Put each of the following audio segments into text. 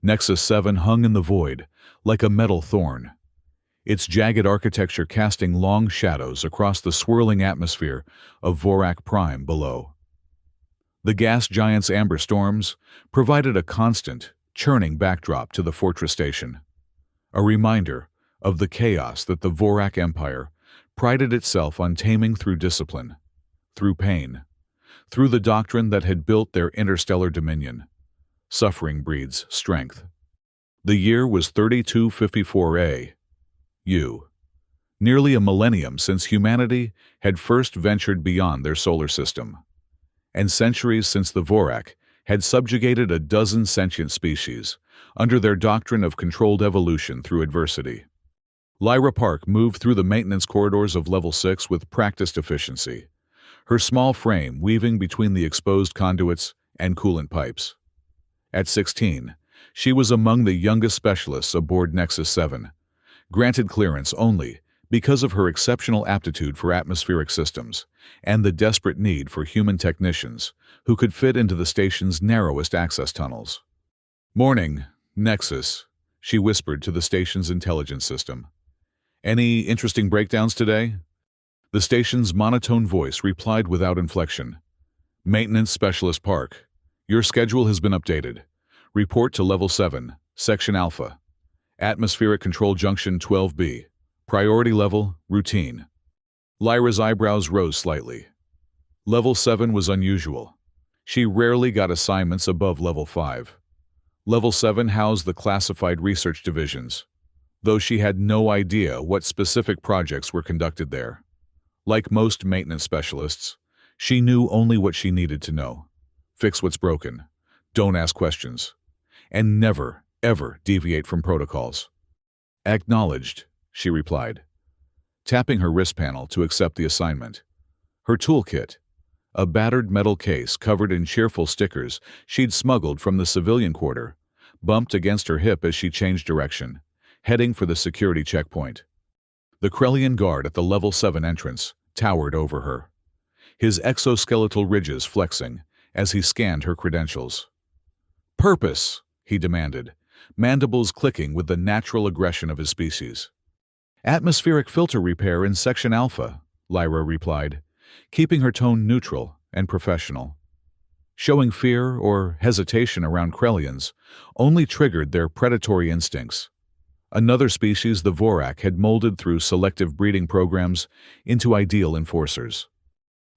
Nexus 7 hung in the void, like a metal thorn, its jagged architecture casting long shadows across the swirling atmosphere of Vorak Prime below. The gas giant's amber storms provided a constant, churning backdrop to the fortress station, a reminder of the chaos that the Vorak Empire prided itself on taming through discipline, through pain, through the doctrine that had built their interstellar dominion. Suffering breeds strength. The year was 3254 A.U., nearly a millennium since humanity had first ventured beyond their solar system, and centuries since the Vorak had subjugated a dozen sentient species under their doctrine of controlled evolution through adversity. Lyra Park moved through the maintenance corridors of Level 6 with practiced efficiency, her small frame weaving between the exposed conduits and coolant pipes. At 16, she was among the youngest specialists aboard Nexus 7, granted clearance only because of her exceptional aptitude for atmospheric systems and the desperate need for human technicians who could fit into the station's narrowest access tunnels. "Morning, Nexus," she whispered to the station's intelligence system. "Any interesting breakdowns today?" The station's monotone voice replied without inflection. "Maintenance Specialist Park, your schedule has been updated. Report to Level 7, Section Alpha. Atmospheric Control Junction 12B. Priority level, routine." Lyra's eyebrows rose slightly. Level 7 was unusual. She rarely got assignments above Level 5. Level 7 housed the classified research divisions, though she had no idea what specific projects were conducted there. Like most maintenance specialists, she knew only what she needed to know. Fix what's broken, don't ask questions, and never, ever deviate from protocols. "Acknowledged," she replied, tapping her wrist panel to accept the assignment. Her toolkit, a battered metal case covered in cheerful stickers she'd smuggled from the civilian quarter, bumped against her hip as she changed direction, heading for the security checkpoint. The Krellian guard at the Level 7 entrance towered over her, his exoskeletal ridges flexing as he scanned her credentials. "Purpose," he demanded, mandibles clicking with the natural aggression of his species. "Atmospheric filter repair in Section Alpha," Lyra replied, keeping her tone neutral and professional. Showing fear or hesitation around Krellians only triggered their predatory instincts. Another species the Vorak had molded through selective breeding programs into ideal enforcers.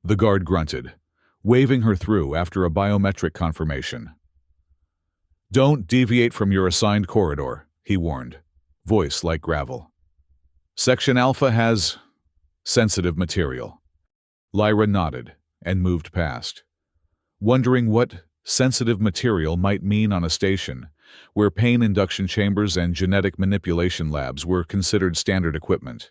The guard grunted, waving her through after a biometric confirmation. "Don't deviate from your assigned corridor," he warned, voice like gravel. "Section Alpha has sensitive material." Lyra nodded and moved past, wondering what sensitive material might mean on a station where pain induction chambers and genetic manipulation labs were considered standard equipment.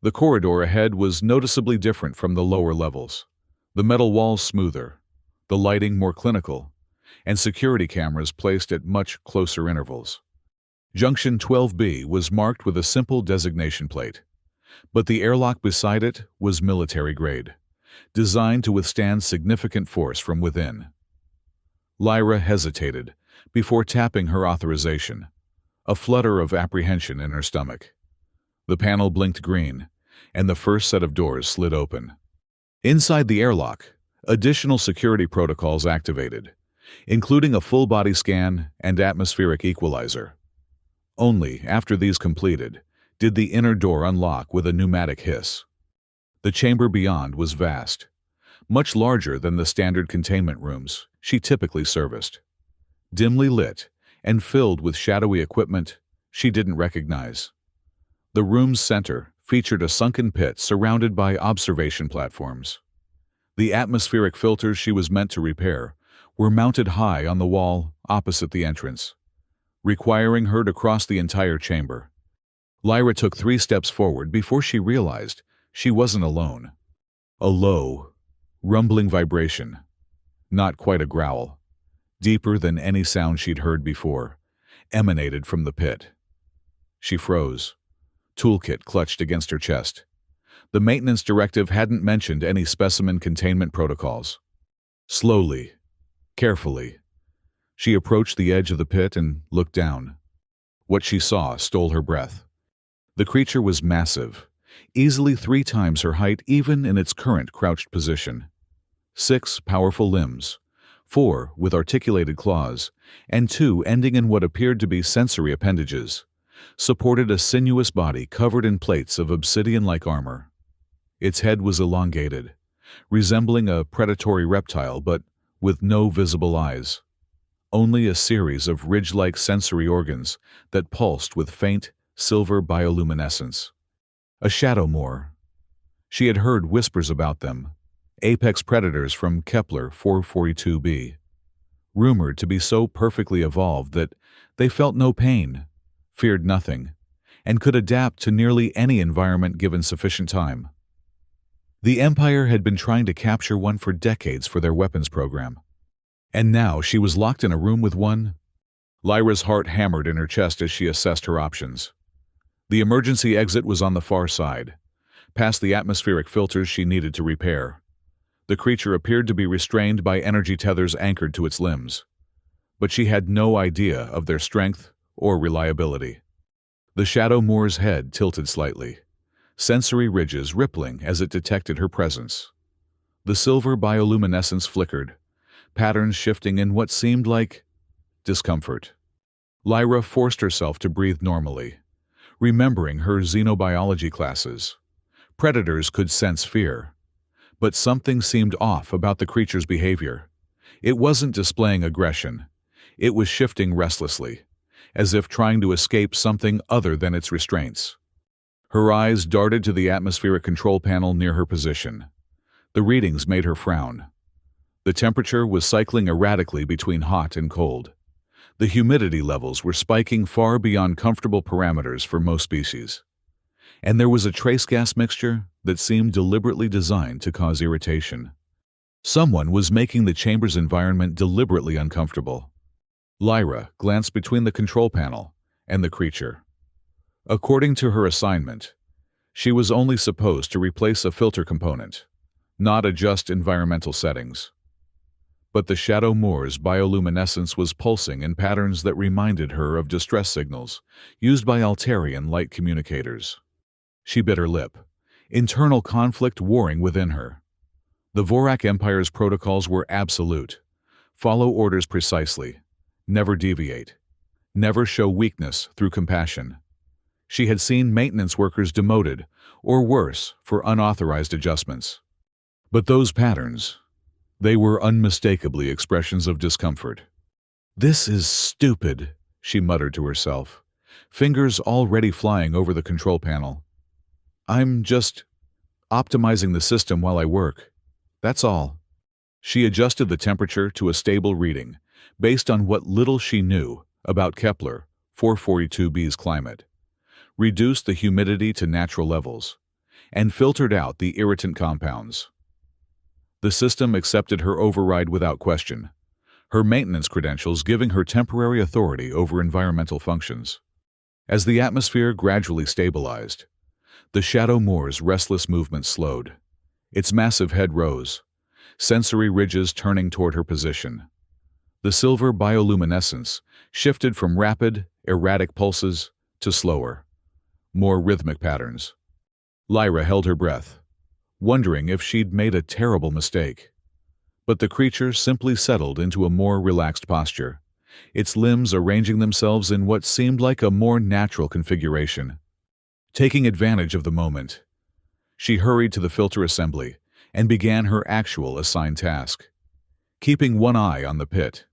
The corridor ahead was noticeably different from the lower levels, the metal walls smoother, the lighting more clinical, and security cameras placed at much closer intervals. Junction 12B was marked with a simple designation plate, but the airlock beside it was military-grade, designed to withstand significant force from within. Lyra hesitated before tapping her authorization, a flutter of apprehension in her stomach. The panel blinked green, and the first set of doors slid open. Inside the airlock, additional security protocols activated, including a full-body scan and atmospheric equalizer. Only after these completed did the inner door unlock with a pneumatic hiss. The chamber beyond was vast, much larger than the standard containment rooms she typically serviced. Dimly lit and filled with shadowy equipment she didn't recognize. The room's center featured a sunken pit surrounded by observation platforms. The atmospheric filters she was meant to repair were mounted high on the wall opposite the entrance, requiring her to cross the entire chamber. Lyra took 3 steps forward before she realized she wasn't alone. A low, rumbling vibration, not quite a growl, deeper than any sound she'd heard before, emanated from the pit. She froze, toolkit clutched against her chest. The maintenance directive hadn't mentioned any specimen containment protocols. Slowly, carefully, She approached the edge of the pit and looked down. What she saw stole her breath. The creature was massive, easily 3 times her height even in its current crouched position. 6 powerful limbs, 4 with articulated claws, and 2 ending in what appeared to be sensory appendages, supported a sinuous body covered in plates of obsidian-like armor. Its head was elongated, resembling a predatory reptile but with no visible eyes. Only a series of ridge-like sensory organs that pulsed with faint, silver bioluminescence. A shadow moor. She had heard whispers about them, apex predators from Kepler 442b, rumored to be so perfectly evolved that they felt no pain, feared nothing, and could adapt to nearly any environment given sufficient time. The Empire had been trying to capture one for decades for their weapons program. And now she was locked in a room with one. Lyra's heart hammered in her chest as she assessed her options. The emergency exit was on the far side, past the atmospheric filters she needed to repair. The creature appeared to be restrained by energy tethers anchored to its limbs, but she had no idea of their strength or reliability. The Shadow Moor's head tilted slightly, sensory ridges rippling as it detected her presence. The silver bioluminescence flickered, patterns shifting in what seemed like discomfort. Lyra forced herself to breathe normally, remembering her xenobiology classes. Predators could sense fear, but something seemed off about the creature's behavior. It wasn't displaying aggression. It was shifting restlessly, as if trying to escape something other than its restraints. Her eyes darted to the atmospheric control panel near her position. The readings made her frown. The temperature was cycling erratically between hot and cold. The humidity levels were spiking far beyond comfortable parameters for most species. And there was a trace gas mixture that seemed deliberately designed to cause irritation. Someone was making the chamber's environment deliberately uncomfortable. Lyra glanced between the control panel and the creature. According to her assignment, she was only supposed to replace a filter component, not adjust environmental settings. But the Shadow Moor's bioluminescence was pulsing in patterns that reminded her of distress signals used by Altarian light communicators. She bit her lip, internal conflict warring within her. The Vorak Empire's protocols were absolute. Follow orders precisely. Never deviate. Never show weakness through compassion. She had seen maintenance workers demoted, or worse, for unauthorized adjustments. But those patterns, they were unmistakably expressions of discomfort. "This is stupid," she muttered to herself, fingers already flying over the control panel. "I'm just optimizing the system while I work. That's all." She adjusted the temperature to a stable reading, based on what little she knew about Kepler 442b's climate, reduced the humidity to natural levels, and filtered out the irritant compounds. The system accepted her override without question, her maintenance credentials giving her temporary authority over environmental functions. As the atmosphere gradually stabilized, the Shadow Moor's restless movement slowed. Its massive head rose, sensory ridges turning toward her position. The silver bioluminescence shifted from rapid, erratic pulses to slower, more rhythmic patterns. Lyra held her breath, wondering if she'd made a terrible mistake. But the creature simply settled into a more relaxed posture, its limbs arranging themselves in what seemed like a more natural configuration. Taking advantage of the moment, she hurried to the filter assembly and began her actual assigned task, keeping one eye on the pit.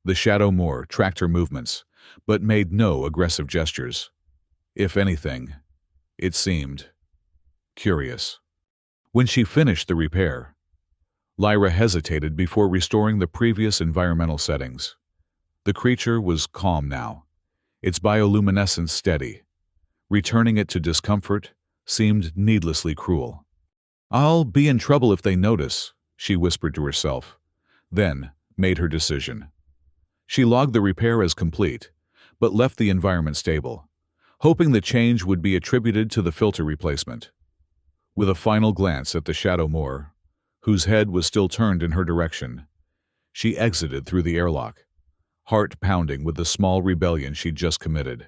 The Shadow Moor tracked her movements, but made no aggressive gestures. If anything, it seemed curious. When she finished the repair, Lyra hesitated before restoring the previous environmental settings. The creature was calm now, its bioluminescence steady. Returning it to discomfort seemed needlessly cruel. "I'll be in trouble if they notice," she whispered to herself, then made her decision. She logged the repair as complete, but left the environment stable, hoping the change would be attributed to the filter replacement. With a final glance at the Shadow Moor, whose head was still turned in her direction, she exited through the airlock, heart pounding with the small rebellion she'd just committed.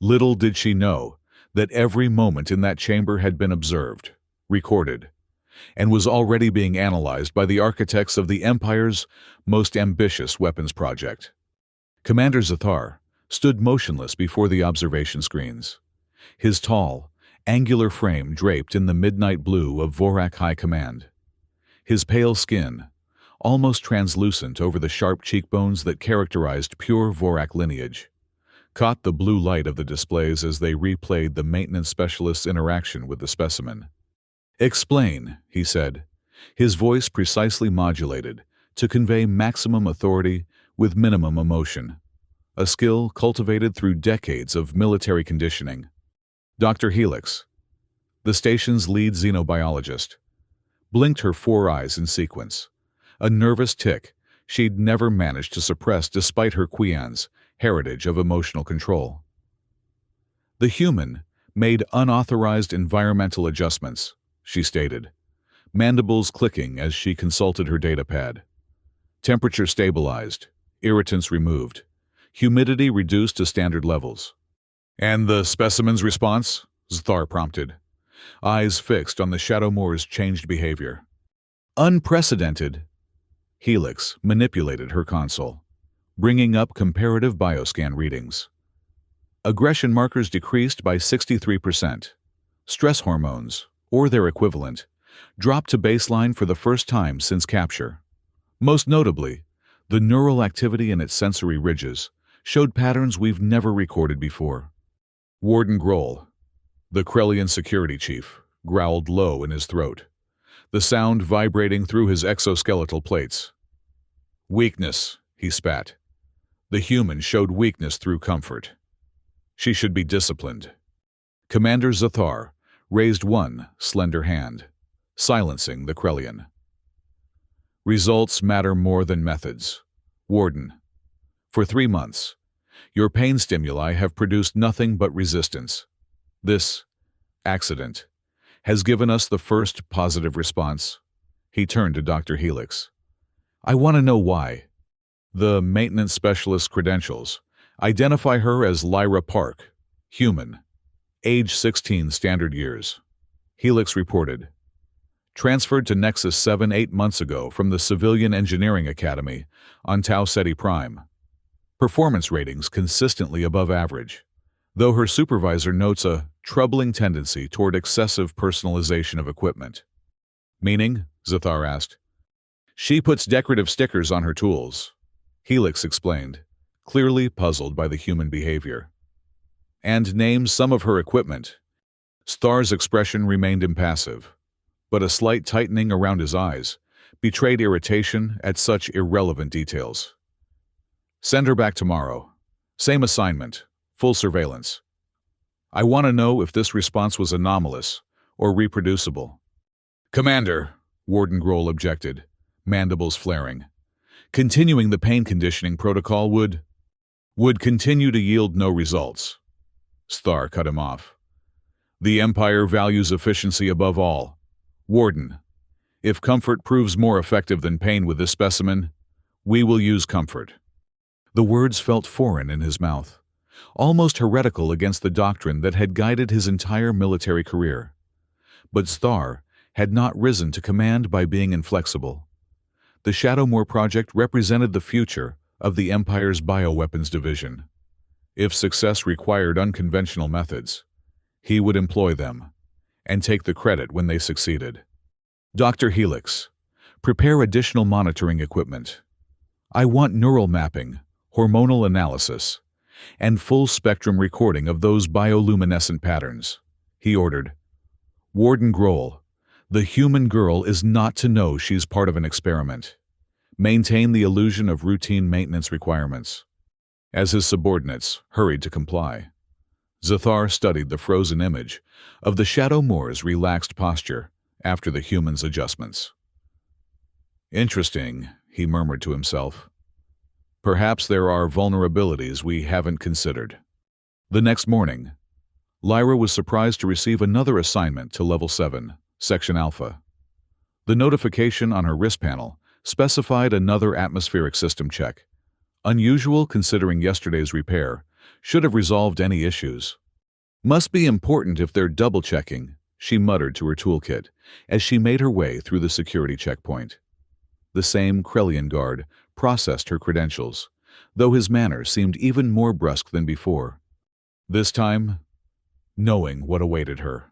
Little did she know that every moment in that chamber had been observed, recorded, and was already being analyzed by the architects of the Empire's most ambitious weapons project. Commander Zathar stood motionless before the observation screens, his tall, angular frame draped in the midnight blue of Vorak High Command. His pale skin, almost translucent over the sharp cheekbones that characterized pure Vorak lineage, caught the blue light of the displays as they replayed the maintenance specialist's interaction with the specimen. "Explain," he said, his voice precisely modulated to convey maximum authority with minimum emotion, a skill cultivated through decades of military conditioning. Dr. Helix, the station's lead xenobiologist, blinked her 4 eyes in sequence, a nervous tic she'd never managed to suppress despite her Qian's heritage of emotional control. "The human made unauthorized environmental adjustments," she stated, mandibles clicking as she consulted her datapad. "Temperature stabilized, irritants removed, humidity reduced to standard levels." "And the specimen's response?" Zathar prompted, eyes fixed on the Shadowmoor's changed behavior. "Unprecedented." Helix manipulated her console, bringing up comparative bioscan readings. Aggression markers decreased by 63%. Stress hormones, or their equivalent, dropped to baseline for the first time since capture. Most notably, the neural activity in its sensory ridges showed patterns we've never recorded before. Warden Grohl, the Krellian security chief, growled low in his throat, the sound vibrating through his exoskeletal plates. "Weakness," he spat. "The human showed weakness through comfort. She should be disciplined." Commander Zathar raised one slender hand, silencing the Krellian. "Results matter more than methods. Warden, for 3 months, your pain stimuli have produced nothing but resistance. This accident has given us the first positive response." He turned to Dr. Helix. "I want to know why." The maintenance specialist's credentials identify her as Lyra Park, human, age 16 standard years. Helix reported. Transferred to Nexus 7-8 months ago from the Civilian Engineering Academy on Tau Ceti Prime. Performance ratings consistently above average, though her supervisor notes a troubling tendency toward excessive personalization of equipment. "Meaning?" Zathar asked. "She puts decorative stickers on her tools," Helix explained, clearly puzzled by the human behavior. "And names some of her equipment." Zathar's expression remained impassive, but a slight tightening around his eyes betrayed irritation at such irrelevant details. "Send her back tomorrow. Same assignment, full surveillance. I want to know if this response was anomalous or reproducible." "Commander," Warden Grohl objected, mandibles flaring. "Continuing the pain conditioning protocol would continue to yield no results." Zathar cut him off. "The Empire values efficiency above all. Warden, if comfort proves more effective than pain with this specimen, we will use comfort." The words felt foreign in his mouth, almost heretical against the doctrine that had guided his entire military career. But Zathar had not risen to command by being inflexible. The Shadowmoor project represented the future of the Empire's bioweapons division. If success required unconventional methods, he would employ them and take the credit when they succeeded. "Dr. Helix, prepare additional monitoring equipment. I want neural mapping, hormonal analysis, and full-spectrum recording of those bioluminescent patterns," he ordered. "Warden Grohl, the human girl is not to know she's part of an experiment. Maintain the illusion of routine maintenance requirements." As his subordinates hurried to comply, Zathar studied the frozen image of the Shadowmoor's relaxed posture after the human's adjustments. "Interesting," he murmured to himself. "Perhaps there are vulnerabilities we haven't considered." The next morning, Lyra was surprised to receive another assignment to Level 7, Section Alpha. The notification on her wrist panel specified another atmospheric system check, Unusual considering yesterday's repair. Should have resolved any issues. Must be important if they're double-checking, she muttered to her toolkit as she made her way through the security checkpoint. The same Krellian guard processed her credentials, though his manner seemed even more brusque than before. This time, knowing what awaited her.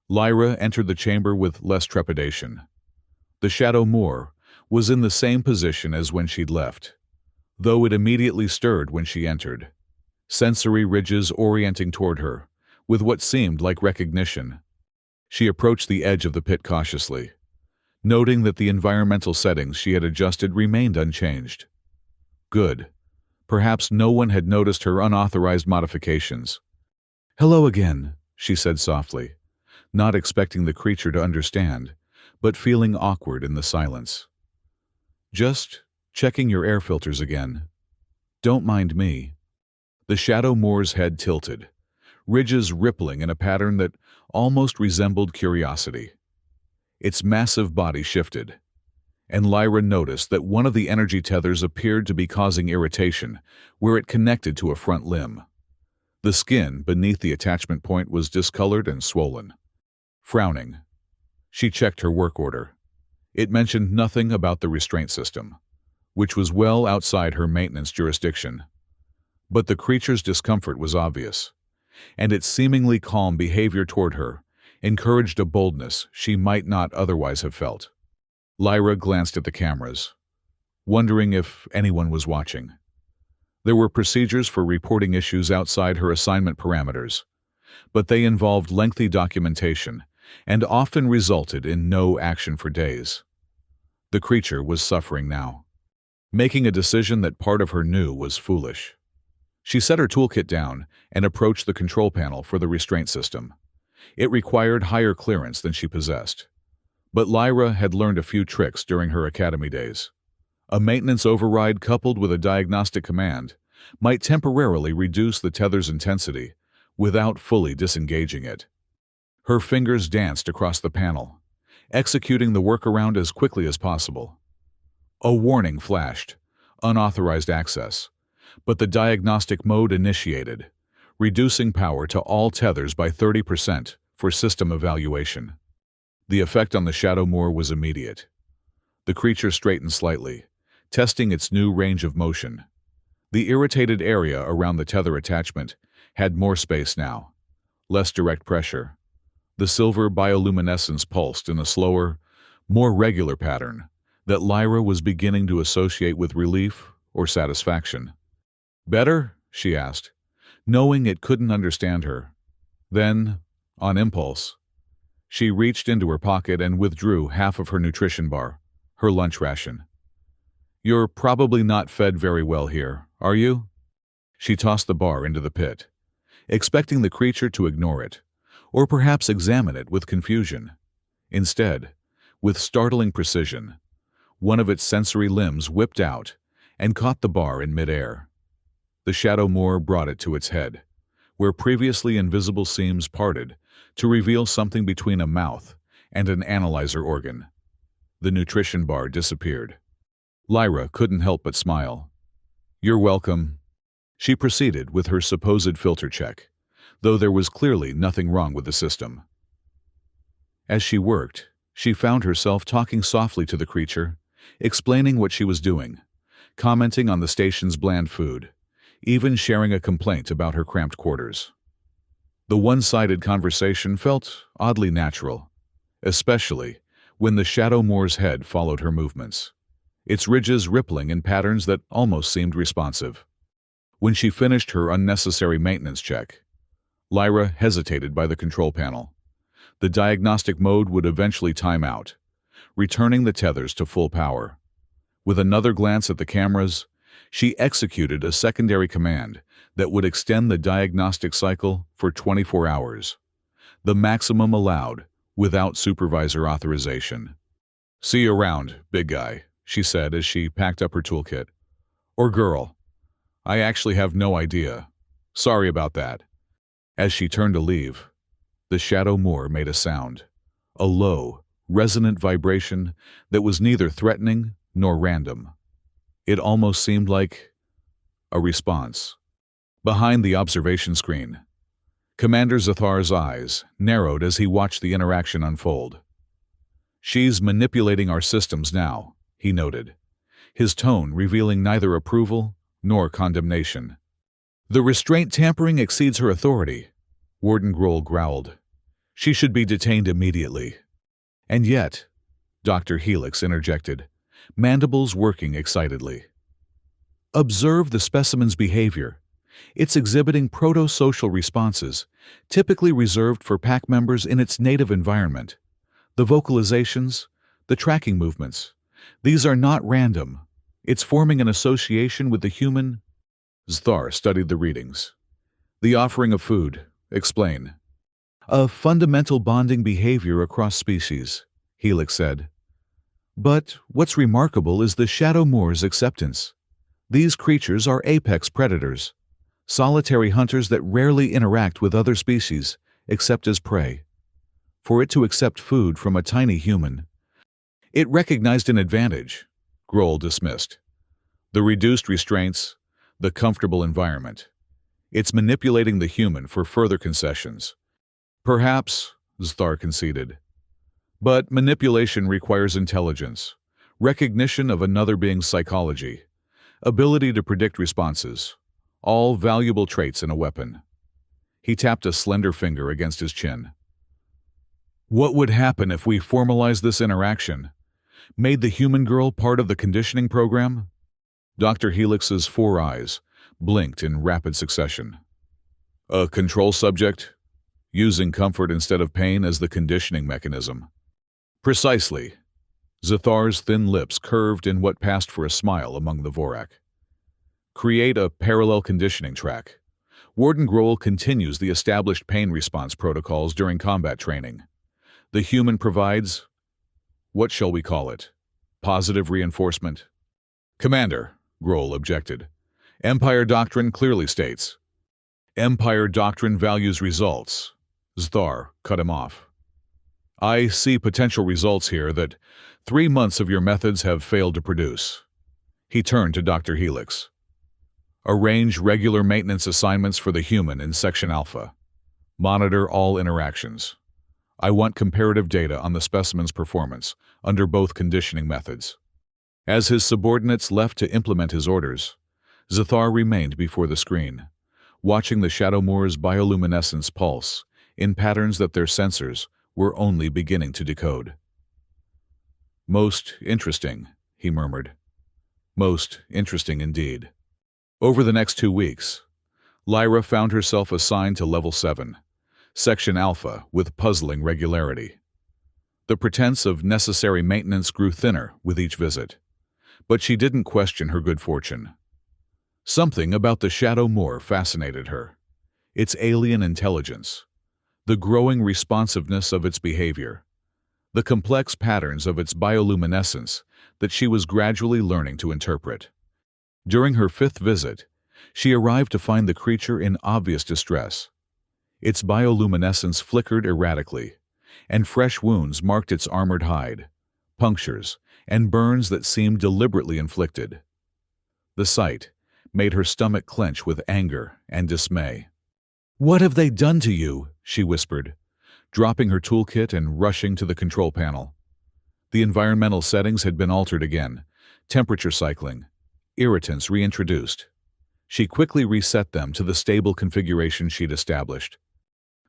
Lyra entered the chamber with less trepidation. The Shadow Moor was in the same position as when she'd left, though it immediately stirred when she entered, sensory ridges orienting toward her, with what seemed like recognition. She approached the edge of the pit cautiously, noting that the environmental settings she had adjusted remained unchanged. Good. Perhaps no one had noticed her unauthorized modifications. "Hello again," she said softly, not expecting the creature to understand, but feeling awkward in the silence. "Just checking your air filters again. Don't mind me." The Shadow Moor's head tilted, ridges rippling in a pattern that almost resembled curiosity. Its massive body shifted, and Lyra noticed that one of the energy tethers appeared to be causing irritation where it connected to a front limb. The skin beneath the attachment point was discolored and swollen. Frowning, she checked her work order. It mentioned nothing about the restraint system, which was well outside her maintenance jurisdiction. But the creature's discomfort was obvious, and its seemingly calm behavior toward her encouraged a boldness she might not otherwise have felt. Lyra glanced at the cameras, wondering if anyone was watching. There were procedures for reporting issues outside her assignment parameters, but they involved lengthy documentation and often resulted in no action for days. The creature was suffering now, making a decision that part of her knew was foolish. She set her toolkit down and approached the control panel for the restraint system. It required higher clearance than she possessed. But Lyra had learned a few tricks during her academy days. A maintenance override coupled with a diagnostic command might temporarily reduce the tether's intensity without fully disengaging it. Her fingers danced across the panel, executing the workaround as quickly as possible. A warning flashed, unauthorized access, but the diagnostic mode initiated, reducing power to all tethers by 30% for system evaluation. The effect on the Shadow Moor was immediate. The creature straightened slightly, testing its new range of motion. The irritated area around the tether attachment had more space now, less direct pressure. The silver bioluminescence pulsed in a slower, more regular pattern that Lyra was beginning to associate with relief or satisfaction. "Better?" she asked, knowing it couldn't understand her. Then, on impulse, she reached into her pocket and withdrew half of her nutrition bar, her lunch ration. "You're probably not fed very well here, are you?" She tossed the bar into the pit, expecting the creature to ignore it, or perhaps examine it with confusion. Instead, with startling precision, one of its sensory limbs whipped out and caught the bar in midair. The Shadow Moor brought it to its head, where previously invisible seams parted to reveal something between a mouth and an analyzer organ. The nutrition bar disappeared. Lyra couldn't help but smile. "You're welcome." She proceeded with her supposed filter check, though there was clearly nothing wrong with the system. As she worked, she found herself talking softly to the creature, explaining what she was doing, commenting on the station's bland food, even sharing a complaint about her cramped quarters. The one-sided conversation felt oddly natural, especially when the Shadow Moor's head followed her movements, its ridges rippling in patterns that almost seemed responsive. When she finished her unnecessary maintenance check, Lyra hesitated by the control panel. The diagnostic mode would eventually time out, returning the tethers to full power. With another glance at the cameras, she executed a secondary command that would extend the diagnostic cycle for 24 hours, the maximum allowed without supervisor authorization. "See you around, big guy," she said as she packed up her toolkit. "Or girl. I actually have no idea. Sorry about that." As she turned to leave, the Shadow Moor made a sound, a low, resonant vibration that was neither threatening nor random. It almost seemed like A response. Behind the observation screen. Commander Zathar's eyes narrowed as he watched the interaction unfold. "She's manipulating our systems now," he noted, his tone revealing neither approval nor condemnation. "The restraint tampering exceeds her authority," Warden Grohl growled. "She should be detained immediately." "And yet," Dr. Helix interjected, mandibles working excitedly. "Observe the specimen's behavior. It's exhibiting proto-social responses, typically reserved for pack members in its native environment. The vocalizations, the tracking movements, these are not random. It's forming an association with the human." Zathar studied the readings. "The offering of food. Explain." "A fundamental bonding behavior across species," Helix said. "But what's remarkable is the Shadow Moor's acceptance. These creatures are apex predators, solitary hunters that rarely interact with other species, except as prey. For it to accept food from a tiny human, it recognized an advantage," Grohl dismissed. "The reduced restraints, the comfortable environment. It's manipulating the human for further concessions." "Perhaps," Zathar conceded. "But manipulation requires intelligence, recognition of another being's psychology, ability to predict responses, all valuable traits in a weapon." He tapped a slender finger against his chin. "What would happen if we formalized this interaction? Made the human girl part of the conditioning program?" Dr. Helix's four eyes blinked in rapid succession. "A control subject? Using comfort instead of pain as the conditioning mechanism." "Precisely." Zathar's thin lips curved in what passed for a smile among the Vorak. "Create a parallel conditioning track. Warden Grohl continues the established pain response protocols during combat training. The human provides, what shall we call it, positive reinforcement?" "Commander," Grohl objected, "Empire doctrine clearly states." "Empire doctrine values results," Zathar cut him off. "I see potential results here that 3 months of your methods have failed to produce." He turned to Dr. Helix. "Arrange regular maintenance assignments for the human in Section Alpha. Monitor all interactions. I want comparative data on the specimen's performance under both conditioning methods." As his subordinates left to implement his orders, Zathar remained before the screen, watching the Shadow Moor's bioluminescence pulse in patterns that their sensors were only beginning to decode. "Most interesting," he murmured. "Most interesting indeed." Over the next 2 weeks, Lyra found herself assigned to Level 7, Section Alpha, with puzzling regularity. The pretense of necessary maintenance grew thinner with each visit, but she didn't question her good fortune. Something about the Shadow Moor fascinated her. Its alien intelligence, the growing responsiveness of its behavior, the complex patterns of its bioluminescence that she was gradually learning to interpret. During her 5th visit, she arrived to find the creature in obvious distress. Its bioluminescence flickered erratically, and fresh wounds marked its armored hide, punctures, and burns that seemed deliberately inflicted. The sight made her stomach clench with anger and dismay. "What have they done to you?" she whispered, dropping her toolkit and rushing to the control panel. The environmental settings had been altered again, temperature cycling, irritants reintroduced. She quickly reset them to the stable configuration she'd established.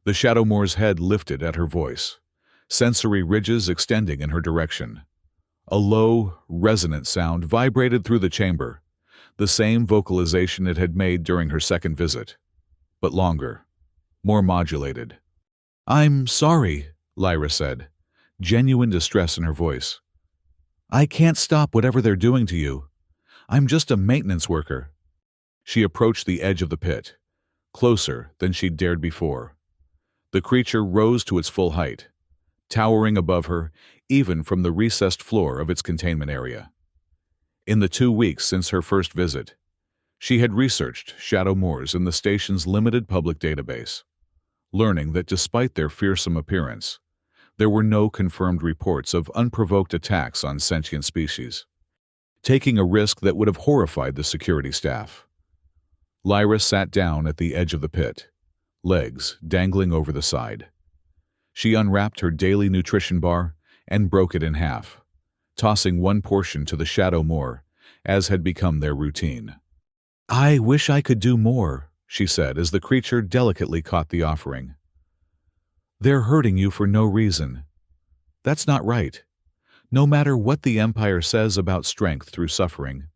The Shadow Moor's head lifted at her voice, sensory ridges extending in her direction. A low, resonant sound vibrated through the chamber, the same vocalization it had made during her 2nd visit, but longer, more modulated. "I'm sorry," Lyra said, genuine distress in her voice. "I can't stop whatever they're doing to you. I'm just a maintenance worker." She approached the edge of the pit, closer than she'd dared before. The creature rose to its full height, towering above her even from the recessed floor of its containment area. In the 2 weeks since her first visit, she had researched Shadow Moors in the station's limited public database, learning that despite their fearsome appearance, there were no confirmed reports of unprovoked attacks on sentient species, taking a risk that would have horrified the security staff. Lyra sat down at the edge of the pit, legs dangling over the side. She unwrapped her daily nutrition bar and broke it in half, tossing one portion to the shadow moor, as had become their routine. "I wish I could do more," she said as the creature delicately caught the offering. "They're hurting you for no reason. That's not right, no matter what the Empire says about strength through suffering."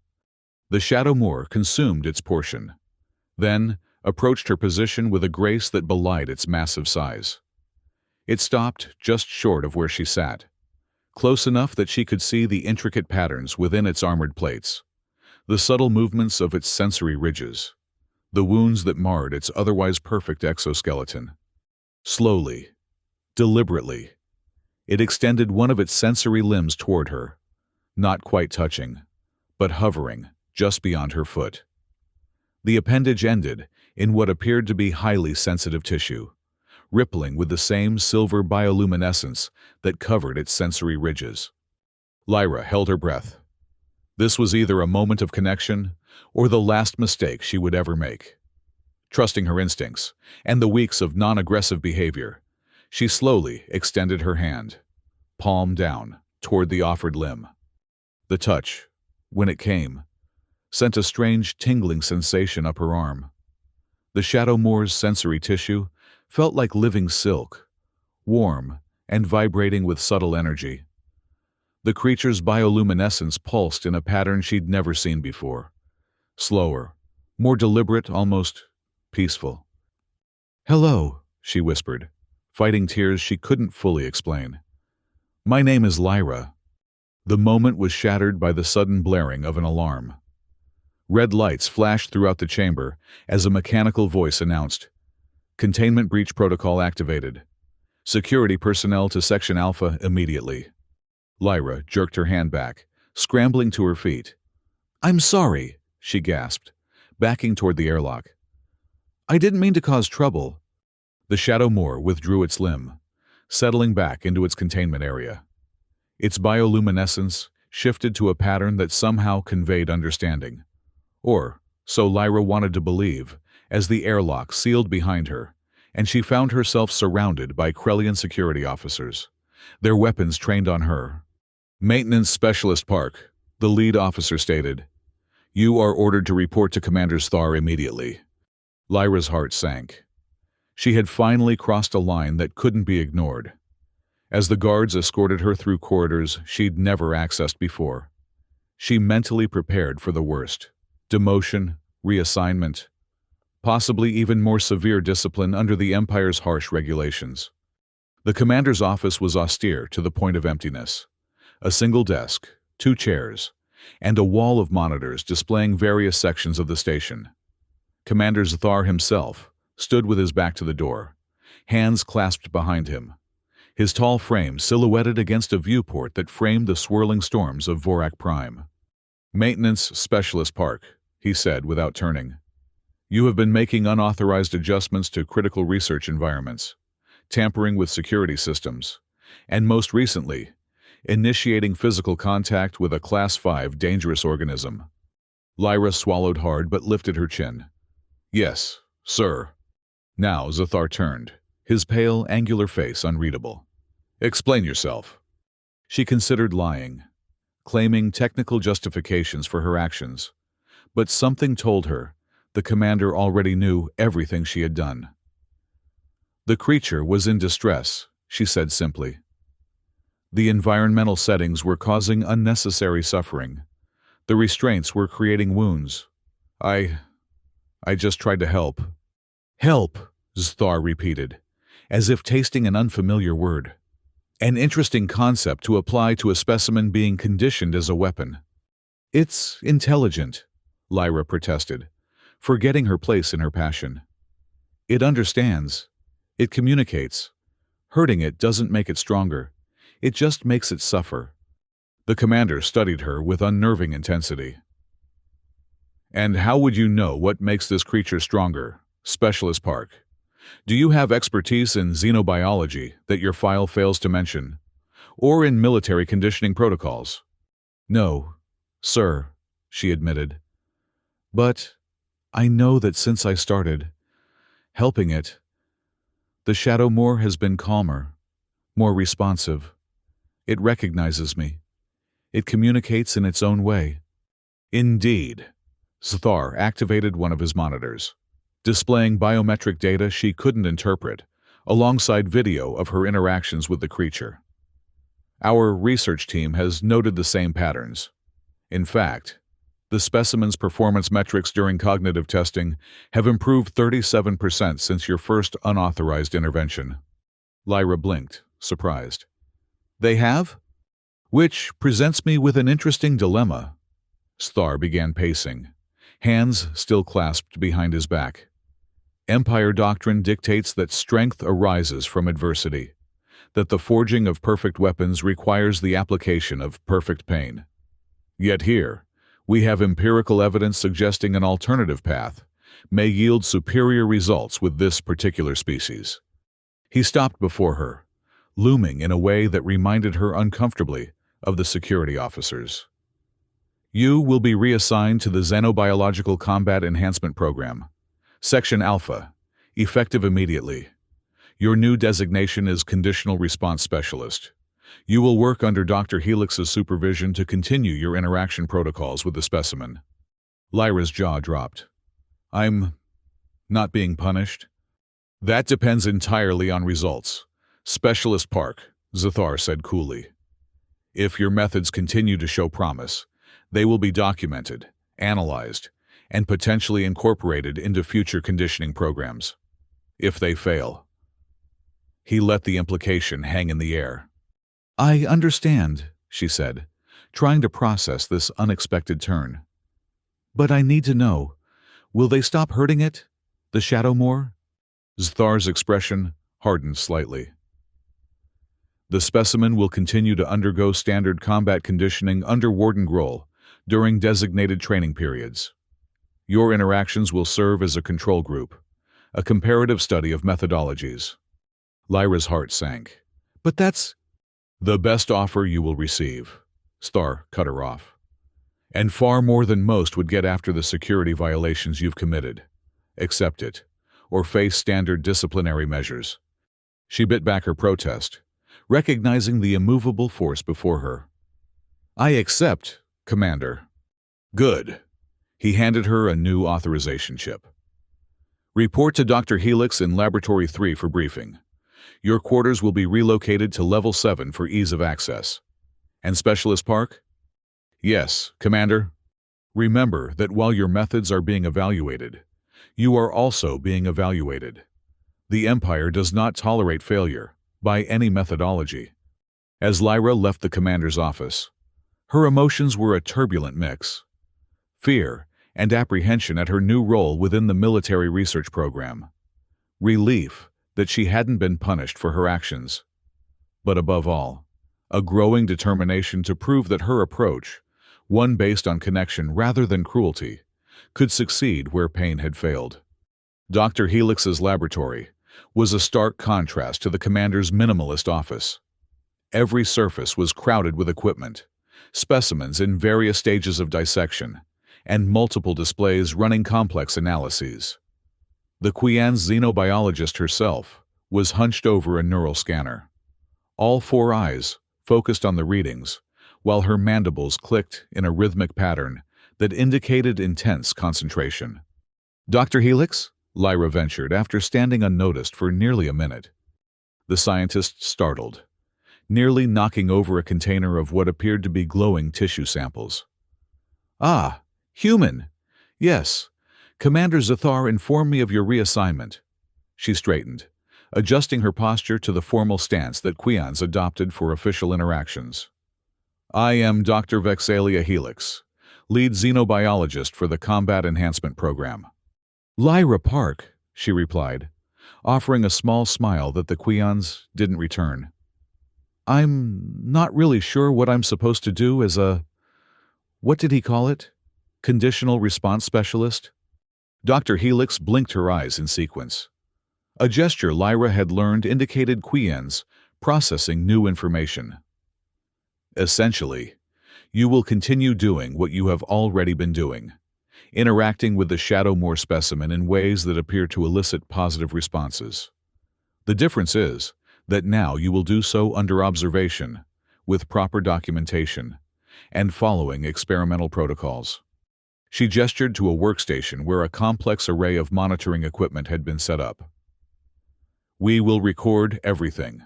The shadow moor consumed its portion, then approached her position with a grace that belied its massive size. It stopped just short of where she sat, close enough that she could see the intricate patterns within its armored plates, the subtle movements of its sensory ridges, the wounds that marred its otherwise perfect exoskeleton. Slowly, deliberately, it extended one of its sensory limbs toward her, not quite touching, but hovering just beyond her foot. The appendage ended in what appeared to be highly sensitive tissue, rippling with the same silver bioluminescence that covered its sensory ridges. Lyra held her breath. This was either a moment of connection or the last mistake she would ever make. Trusting her instincts and the weeks of non-aggressive behavior, she slowly extended her hand, palm down, toward the offered limb. The touch, when it came, sent a strange tingling sensation up her arm. The shadow moor's sensory tissue felt like living silk, warm and vibrating with subtle energy. The creature's bioluminescence pulsed in a pattern she'd never seen before. Slower, more deliberate, almost peaceful. "Hello," she whispered, fighting tears she couldn't fully explain. "My name is Lyra." The moment was shattered by the sudden blaring of an alarm. Red lights flashed throughout the chamber as a mechanical voice announced, "Containment breach protocol activated. Security personnel to Section Alpha immediately." Lyra jerked her hand back, scrambling to her feet. "I'm sorry," she gasped, backing toward the airlock. "I didn't mean to cause trouble." The shadow moor withdrew its limb, settling back into its containment area. Its bioluminescence shifted to a pattern that somehow conveyed understanding. Or, so Lyra wanted to believe, as the airlock sealed behind her, and she found herself surrounded by Krellian security officers, their weapons trained on her. "Maintenance Specialist Park," the lead officer stated. "You are ordered to report to Commander Thar immediately." Lyra's heart sank. She had finally crossed a line that couldn't be ignored. As the guards escorted her through corridors she'd never accessed before, she mentally prepared for the worst. Demotion, reassignment, possibly even more severe discipline under the Empire's harsh regulations. The commander's office was austere to the point of emptiness. A single desk, 2 chairs, and a wall of monitors displaying various sections of the station. Commander Thar himself stood with his back to the door, hands clasped behind him, his tall frame silhouetted against a viewport that framed the swirling storms of Vorak Prime. "Maintenance Specialist Park," he said without turning. "You have been making unauthorized adjustments to critical research environments, tampering with security systems, and most recently, initiating physical contact with a Class 5 dangerous organism." Lyra swallowed hard but lifted her chin. "Yes, sir." Now Zathar turned, his pale, angular face unreadable. "Explain yourself." She considered lying, claiming technical justifications for her actions, but something told her the commander already knew everything she had done. "The creature was in distress," she said simply. "The environmental settings were causing unnecessary suffering. The restraints were creating wounds. I just tried to help." "Help," Zathar repeated, as if tasting an unfamiliar word. An interesting concept to apply to a specimen being conditioned as a weapon. "It's intelligent," Lyra protested, forgetting her place in her passion. "It understands. It communicates. Hurting it doesn't make it stronger. It just makes it suffer." The commander studied her with unnerving intensity. "And how would you know what makes this creature stronger, Specialist Park? Do you have expertise in xenobiology that your file fails to mention? Or in military conditioning protocols?" "No, sir," she admitted. "But I know that since I started helping it, the Shadow Moor has been calmer, more responsive. It recognizes me. It communicates in its own way. Indeed. Zathar activated one of his monitors, displaying biometric data she couldn't interpret, alongside video of her interactions with the creature. Our research team has noted the same patterns. In fact, the specimen's performance metrics during cognitive testing have improved 37% since your first unauthorized intervention. Lyra blinked, surprised. They have? Which presents me with an interesting dilemma. Sthar began pacing, hands still clasped behind his back. Empire doctrine dictates that strength arises from adversity, that the forging of perfect weapons requires the application of perfect pain. Yet here, we have empirical evidence suggesting an alternative path may yield superior results with this particular species. He stopped before her, looming in a way that reminded her uncomfortably of the security officers. You will be reassigned to the Xenobiological Combat Enhancement Program, Section Alpha, effective immediately. Your new designation is Conditional Response Specialist. You will work under Dr. Helix's supervision to continue your interaction protocols with the specimen. Lyra's jaw dropped. I'm not being punished? That depends entirely on results. Specialist Park, Zathar said coolly. If your methods continue to show promise, they will be documented, analyzed, and potentially incorporated into future conditioning programs. If they fail. He let the implication hang in the air. I understand, she said, trying to process this unexpected turn. But I need to know, will they stop hurting it, the Shadow Moor? Zathar's expression hardened slightly. The specimen will continue to undergo standard combat conditioning under Warden Grohl during designated training periods. Your interactions will serve as a control group, a comparative study of methodologies. Lyra's heart sank. But that's the best offer you will receive. Sthar cut her off. And far more than most would get after the security violations you've committed. Accept it, or face standard disciplinary measures. She bit back her protest, recognizing the immovable force before her. I accept, Commander. Good. He handed her a new authorization chip. Report to Dr. Helix in Laboratory 3 for briefing. Your quarters will be relocated to Level 7 for ease of access. And Specialist Park? Yes, Commander. Remember that while your methods are being evaluated, you are also being evaluated. The Empire does not tolerate failure, by any methodology. As Lyra left the commander's office, her emotions were a turbulent mix. Fear and apprehension at her new role within the military research program. Relief that she hadn't been punished for her actions. But above all, a growing determination to prove that her approach, one based on connection rather than cruelty, could succeed where pain had failed. Dr. Helix's laboratory was a stark contrast to the commander's minimalist office. Every surface was crowded with equipment, specimens in various stages of dissection, and multiple displays running complex analyses. The Qian's xenobiologist herself was hunched over a neural scanner. All four eyes focused on the readings, while her mandibles clicked in a rhythmic pattern that indicated intense concentration. Dr. Helix? Lyra ventured after standing unnoticed for nearly a minute. The scientist startled, nearly knocking over a container of what appeared to be glowing tissue samples. Ah, human! Yes. Commander Zathar informed me of your reassignment. She straightened, adjusting her posture to the formal stance that Qian's adopted for official interactions. I am Dr. Vexalia Helix, lead xenobiologist for the Combat Enhancement Program. Lyra Park, she replied, offering a small smile that the Qian's didn't return. I'm not really sure what I'm supposed to do as a... what did he call it? Conditional Response Specialist? Dr. Helix blinked her eyes in sequence. A gesture Lyra had learned indicated Qian's processing new information. Essentially, you will continue doing what you have already been doing, interacting with the Shadowmoor specimen in ways that appear to elicit positive responses. The difference is that now you will do so under observation, with proper documentation, and following experimental protocols. She gestured to a workstation where a complex array of monitoring equipment had been set up. We will record everything: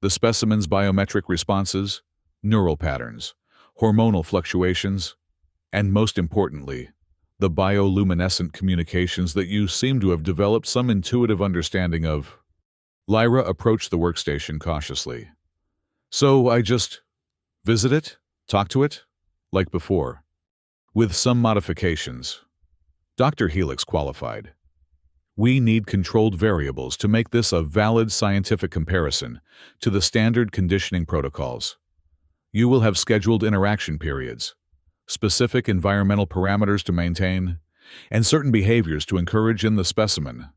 the specimen's biometric responses, neural patterns, hormonal fluctuations, and most importantly, the bioluminescent communications that you seem to have developed some intuitive understanding of. Lyra approached the workstation cautiously. So I just visit it? Talk to it? Like before? With some modifications. Dr. Helix qualified. We need controlled variables to make this a valid scientific comparison to the standard conditioning protocols. You will have scheduled interaction periods, specific environmental parameters to maintain, and certain behaviors to encourage in the specimen.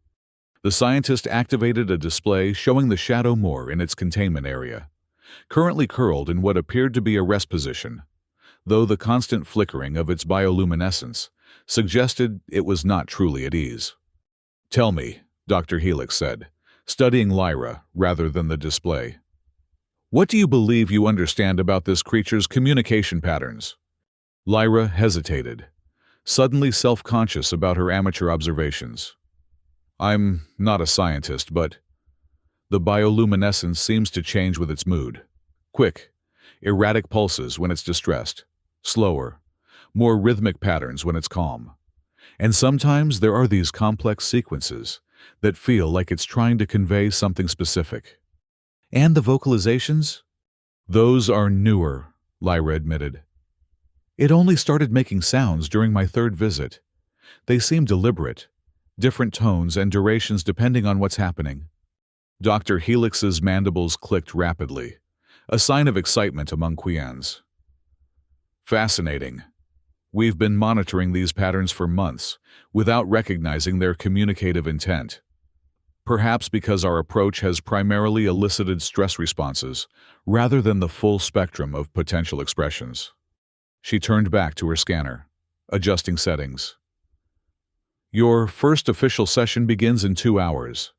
The scientist activated a display showing the Shadowmoor in its containment area, currently curled in what appeared to be a rest position, though the constant flickering of its bioluminescence suggested it was not truly at ease. Tell me, Dr. Helix said, studying Lyra rather than the display. What do you believe you understand about this creature's communication patterns? Lyra hesitated, suddenly self-conscious about her amateur observations. I'm not a scientist, but the bioluminescence seems to change with its mood. Quick, erratic pulses when it's distressed, slower, more rhythmic patterns when it's calm. And sometimes there are these complex sequences that feel like it's trying to convey something specific. And the vocalizations? Those are newer, Lyra admitted. It only started making sounds during my third visit. They seem deliberate, different tones and durations depending on what's happening. Dr. Helix's mandibles clicked rapidly, a sign of excitement among Quians. Fascinating. We've been monitoring these patterns for months without recognizing their communicative intent. Perhaps because our approach has primarily elicited stress responses rather than the full spectrum of potential expressions. She turned back to her scanner, adjusting settings. Your first official session begins in 2 hours.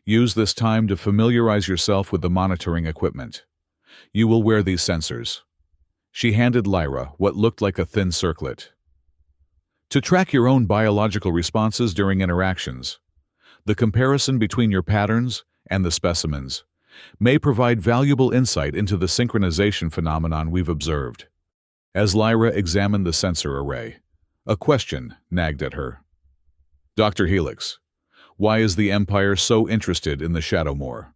Use this time to familiarize yourself with the monitoring equipment. You will wear these sensors. She handed Lyra what looked like a thin circlet. To track your own biological responses during interactions, the comparison between your patterns and the specimens may provide valuable insight into the synchronization phenomenon we've observed. As Lyra examined the sensor array, a question nagged at her. Dr. Helix, why is the Empire so interested in the Shadowmoor?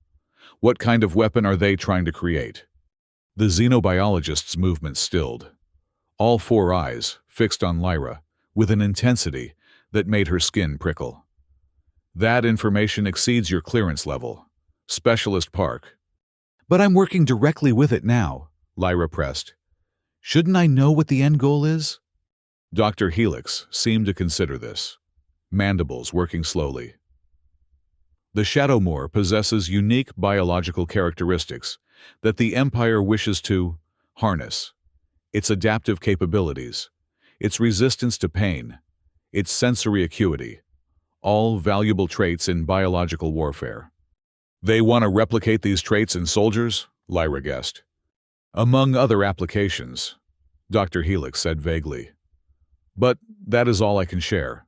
What kind of weapon are they trying to create? The xenobiologist's movement stilled, all 4 eyes fixed on Lyra with an intensity that made her skin prickle. That information exceeds your clearance level. Specialist Park. But I'm working directly with it now, Lyra pressed. Shouldn't I know what the end goal is? Dr. Helix seemed to consider this, mandibles working slowly. The Shadowmoor possesses unique biological characteristics that the Empire wishes to harness. Its adaptive capabilities, its resistance to pain, its sensory acuity, all valuable traits in biological warfare. They want to replicate these traits in soldiers? Lyra guessed. Among other applications, Dr. Helix said vaguely. But that is all I can share.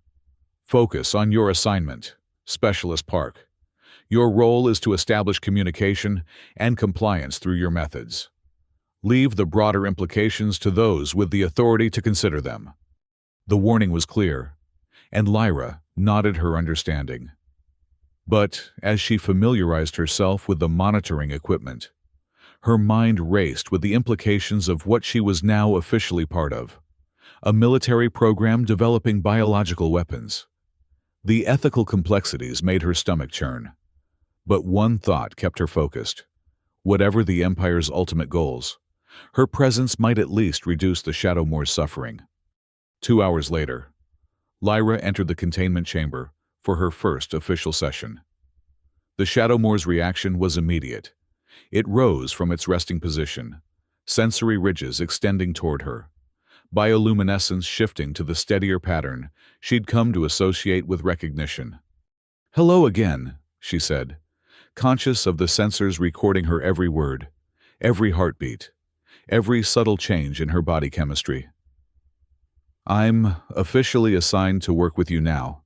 Focus on your assignment, Specialist Park. Your role is to establish communication and compliance through your methods. Leave the broader implications to those with the authority to consider them. The warning was clear, and Lyra nodded her understanding. But as she familiarized herself with the monitoring equipment, her mind raced with the implications of what she was now officially part of, a military program developing biological weapons. The ethical complexities made her stomach churn. But one thought kept her focused. Whatever the Empire's ultimate goals, her presence might at least reduce the Shadowmoor's suffering. 2 hours later, Lyra entered the containment chamber for her first official session. The Shadowmoor's reaction was immediate. It rose from its resting position, sensory ridges extending toward her, bioluminescence shifting to the steadier pattern she'd come to associate with recognition. "Hello again," she said, conscious of the sensors recording her every word, every heartbeat, every subtle change in her body chemistry. "I'm officially assigned to work with you now.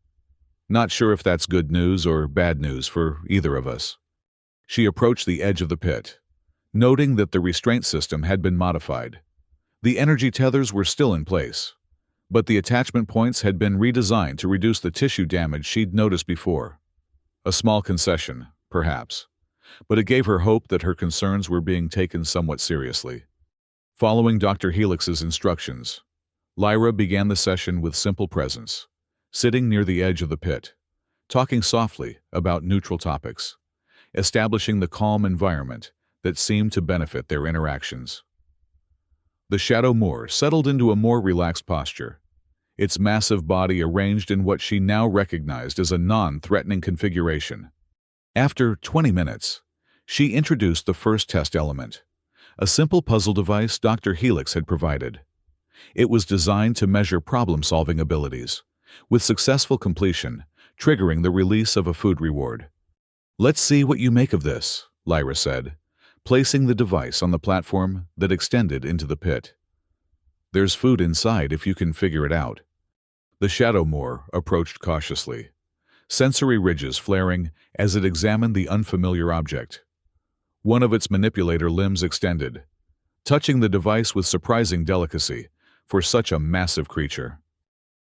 Not sure if that's good news or bad news for either of us." She approached the edge of the pit, noting that the restraint system had been modified. The energy tethers were still in place, but the attachment points had been redesigned to reduce the tissue damage she'd noticed before. A small concession, perhaps, but it gave her hope that her concerns were being taken somewhat seriously. Following Dr. Helix's instructions, Lyra began the session with simple presence, sitting near the edge of the pit, talking softly about neutral topics, establishing the calm environment that seemed to benefit their interactions. The Shadow Moor settled into a more relaxed posture, its massive body arranged in what she now recognized as a non-threatening configuration. After 20 minutes, she introduced the first test element, a simple puzzle device Dr. Helix had provided. It was designed to measure problem-solving abilities, with successful completion triggering the release of a food reward. "Let's see what you make of this," Lyra said, placing the device on the platform that extended into the pit. "There's food inside if you can figure it out." The Shadow Moor approached cautiously, sensory ridges flaring as it examined the unfamiliar object. One of its manipulator limbs extended, touching the device with surprising delicacy for such a massive creature.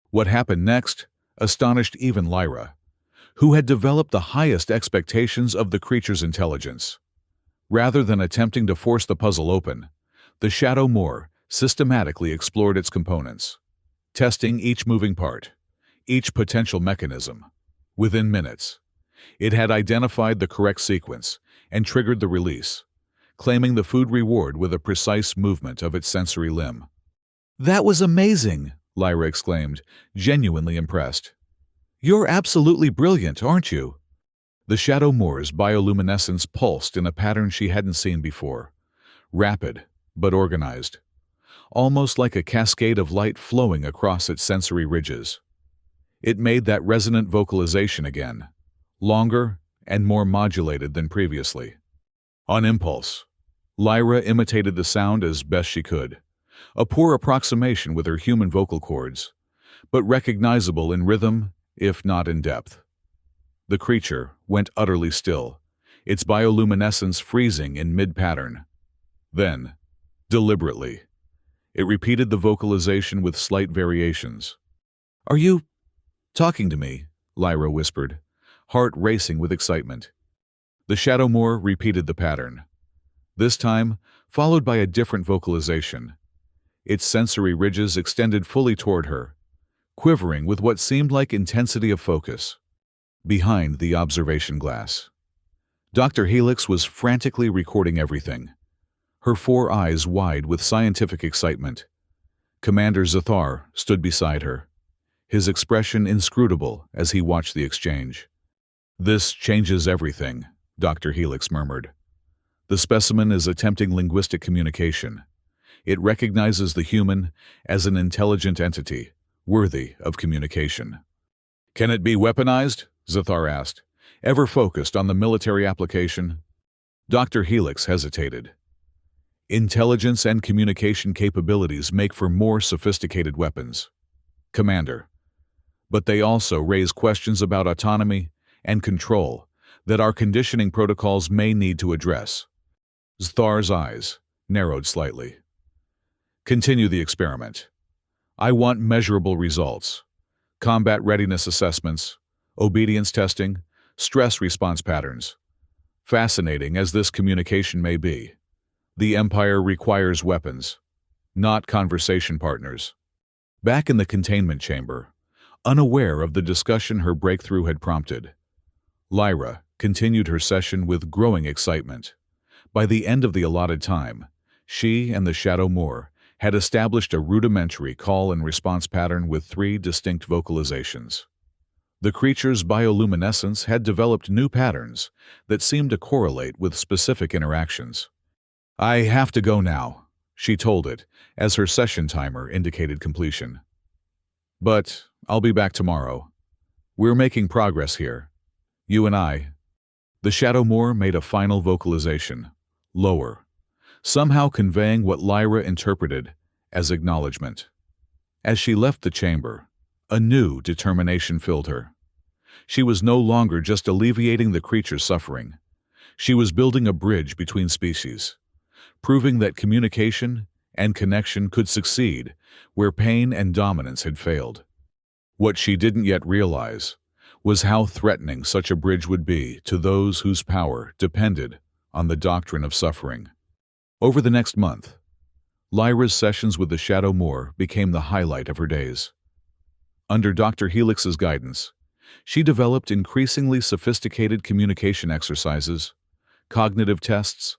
What happened next astonished even Lyra, who had developed the highest expectations of the creature's intelligence. Rather than attempting to force the puzzle open, the Shadow Moor systematically explored its components, testing each moving part, each potential mechanism. Within minutes, it had identified the correct sequence and triggered the release, claiming the food reward with a precise movement of its sensory limb. "That was amazing!" Lyra exclaimed, genuinely impressed. "You're absolutely brilliant, aren't you?" The Shadow Moor's bioluminescence pulsed in a pattern she hadn't seen before, rapid but organized, almost like a cascade of light flowing across its sensory ridges. It made that resonant vocalization again, longer and more modulated than previously. On impulse, Lyra imitated the sound as best she could, a poor approximation with her human vocal cords, but recognizable in rhythm, if not in depth. The creature went utterly still, its bioluminescence freezing in mid-pattern. Then, deliberately, it repeated the vocalization with slight variations. "Are you talking to me?" Lyra whispered, heart racing with excitement. The Shadow Moor repeated the pattern, this time followed by a different vocalization. Its sensory ridges extended fully toward her, quivering with what seemed like intensity of focus. Behind the observation glass, Dr. Helix was frantically recording everything, her 4 eyes wide with scientific excitement. Commander Zathar stood beside her, his expression inscrutable as he watched the exchange. "This changes everything," Dr. Helix murmured. "The specimen is attempting linguistic communication. It recognizes the human as an intelligent entity, worthy of communication." "Can it be weaponized?" Zathar asked, ever focused on the military application. Dr. Helix hesitated. "Intelligence and communication capabilities make for more sophisticated weapons, Commander. But they also raise questions about autonomy and control that our conditioning protocols may need to address." Zathar's eyes narrowed slightly. "Continue the experiment. I want measurable results. Combat readiness assessments, obedience testing, stress response patterns. Fascinating as this communication may be, the Empire requires weapons, not conversation partners." Back in the containment chamber, unaware of the discussion her breakthrough had prompted, Lyra continued her session with growing excitement. By the end of the allotted time, she and the Shadow Moor had established a rudimentary call and response pattern with 3 distinct vocalizations. The creature's bioluminescence had developed new patterns that seemed to correlate with specific interactions. "I have to go now," she told it, as her session timer indicated completion. "But I'll be back tomorrow. We're making progress here. You and I." The Shadow Moor made a final vocalization, lower, somehow conveying what Lyra interpreted as acknowledgement. As she left the chamber, a new determination filled her. She was no longer just alleviating the creature's suffering. She was building a bridge between species, proving that communication and connection could succeed where pain and dominance had failed. What she didn't yet realize was how threatening such a bridge would be to those whose power depended on the doctrine of suffering. Over the next month, Lyra's sessions with the Shadow Moor became the highlight of her days. Under Dr. Helix's guidance, she developed increasingly sophisticated communication exercises, cognitive tests,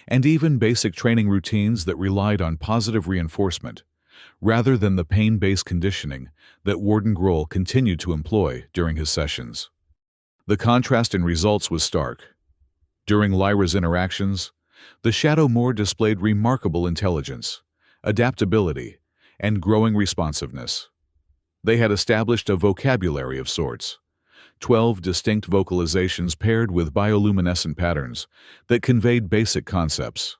and even basic training routines that relied on positive reinforcement rather than the pain-based conditioning that Warden Grohl continued to employ during his sessions. The contrast in results was stark. During Lyra's interactions, the Shadow Moor displayed remarkable intelligence, adaptability, and growing responsiveness. They had established a vocabulary of sorts, 12 distinct vocalizations paired with bioluminescent patterns that conveyed basic concepts: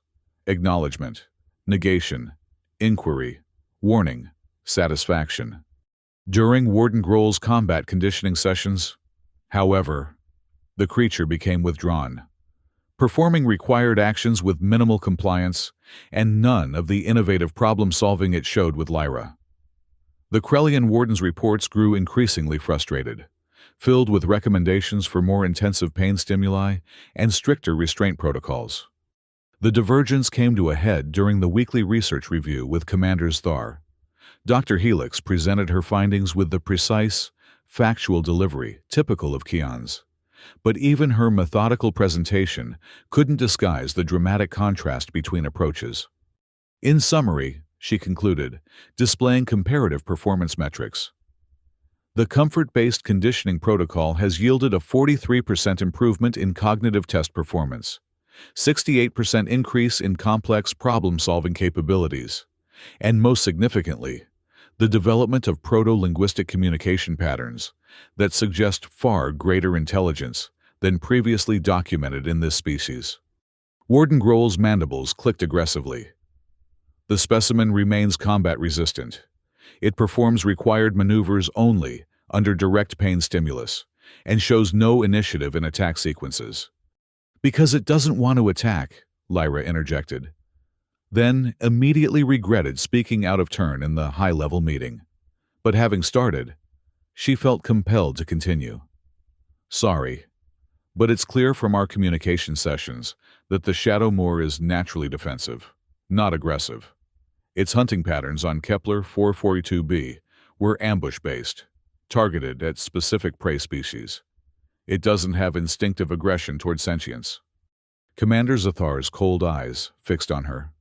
acknowledgement, negation, inquiry, warning, satisfaction. During Warden Grohl's combat conditioning sessions, however, the creature became withdrawn, performing required actions with minimal compliance and none of the innovative problem-solving it showed with Lyra. The Krellian Warden's reports grew increasingly frustrated, filled with recommendations for more intensive pain stimuli and stricter restraint protocols. The divergence came to a head during the weekly research review with Commanders Thar. Dr. Helix presented her findings with the precise, factual delivery typical of Keon's. But even her methodical presentation couldn't disguise the dramatic contrast between approaches. In summary, she concluded, displaying comparative performance metrics. The comfort-based conditioning protocol has yielded a 43% improvement in cognitive test performance, 68% increase in complex problem-solving capabilities, and most significantly, the development of proto-linguistic communication patterns that suggest far greater intelligence than previously documented in this species. Warden Grohl's mandibles clicked aggressively. The specimen remains combat-resistant. It performs required maneuvers only under direct pain stimulus and shows no initiative in attack sequences. "Because it doesn't want to attack," Lyra interjected, then immediately regretted speaking out of turn in the high-level meeting. But having started, she felt compelled to continue. "Sorry, but it's clear from our communication sessions that the Shadow Moor is naturally defensive, not aggressive. Its hunting patterns on Kepler 442b were ambush-based, targeted at specific prey species. It doesn't have instinctive aggression toward sentience." Commander Zathar's cold eyes fixed on her.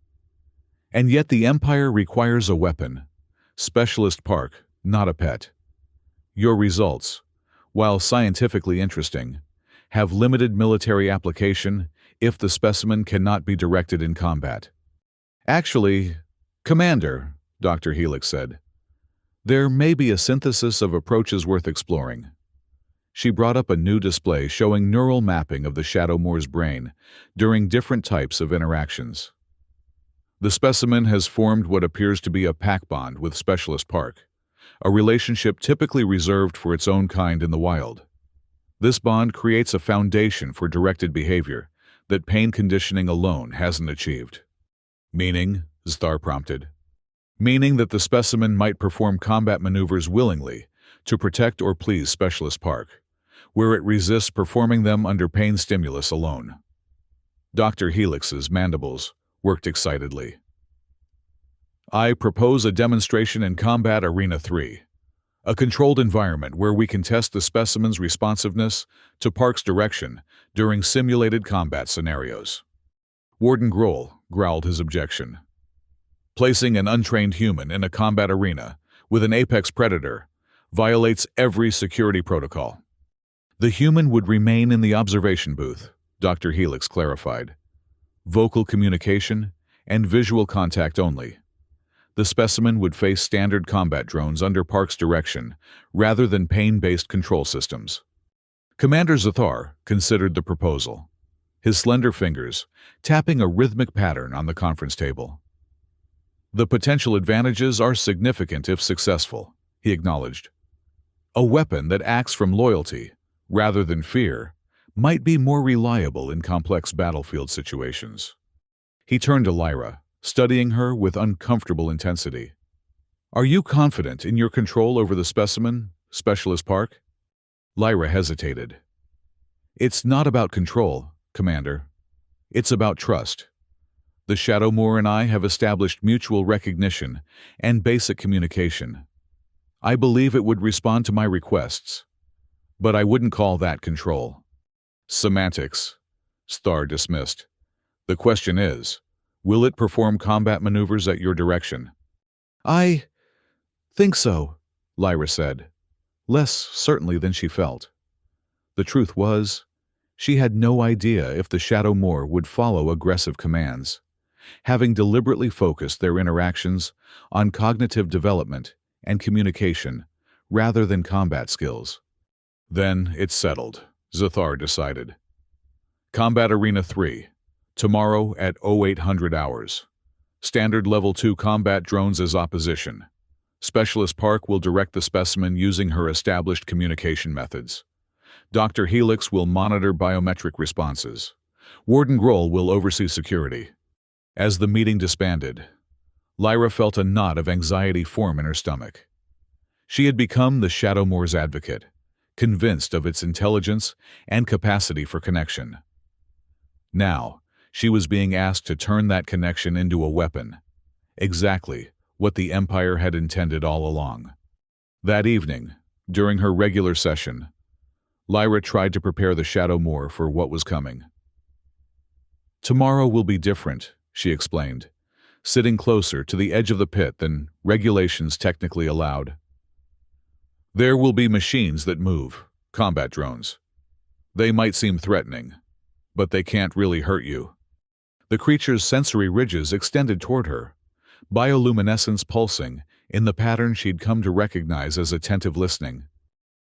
"And yet the Empire requires a weapon. Specialist Park, not a pet. Your results, while scientifically interesting, have limited military application if the specimen cannot be directed in combat." "Actually, Commander," Dr. Helix said, "there may be a synthesis of approaches worth exploring." She brought up a new display showing neural mapping of the Shadow Moor's brain during different types of interactions. The specimen has formed what appears to be a pack bond with Specialist Park, a relationship typically reserved for its own kind in the wild. This bond creates a foundation for directed behavior that pain conditioning alone hasn't achieved. "Meaning," Zathar prompted, "meaning that the specimen might perform combat maneuvers willingly to protect or please Specialist Park, where it resists performing them under pain stimulus alone." Dr. Helix's mandibles worked excitedly. "I propose a demonstration in Combat Arena 3, a controlled environment where we can test the specimen's responsiveness to Park's direction during simulated combat scenarios." Warden Grohl growled his objection. "Placing an untrained human in a combat arena with an apex predator violates every security protocol." "The human would remain in the observation booth," Dr. Helix clarified. "Vocal communication and visual contact only. The specimen would face standard combat drones under Park's direction, rather than pain-based control systems. Commander Zathar considered the proposal, his slender fingers tapping a rhythmic pattern on the conference table. The potential advantages are significant if successful, he acknowledged. A weapon that acts from loyalty, rather than fear, might be more reliable in complex battlefield situations. He turned to Lyra, studying her with uncomfortable intensity. "Are you confident in your control over the specimen, Specialist Park?" Lyra hesitated. "It's not about control, Commander. It's about trust. The Shadowmoor and I have established mutual recognition and basic communication. I believe it would respond to my requests, but I wouldn't call that control." "Semantics," Star dismissed. "The question is, will it perform combat maneuvers at your direction?" "I think so," Lyra said, less certainly than she felt. The truth was, she had no idea if the Shadowmoor would follow aggressive commands, having deliberately focused their interactions on cognitive development and communication rather than combat skills. "Then it's settled," Zathar decided. "Combat Arena 3, tomorrow at 0800 hours. Standard Level 2 combat drones as opposition. Specialist Park will direct the specimen using her established communication methods. Dr. Helix will monitor biometric responses. Warden Grohl will oversee security." As the meeting disbanded, Lyra felt a knot of anxiety form in her stomach. She had become the Shadowmoor's advocate, convinced of its intelligence and capacity for connection. Now, she was being asked to turn that connection into a weapon, exactly what the Empire had intended all along. That evening, during her regular session, Lyra tried to prepare the Shadowmoor for what was coming. "Tomorrow will be different," she explained, sitting closer to the edge of the pit than regulations technically allowed. "There will be machines that move, combat drones. They might seem threatening, but they can't really hurt you." The creature's sensory ridges extended toward her, bioluminescence pulsing in the pattern she'd come to recognize as attentive listening.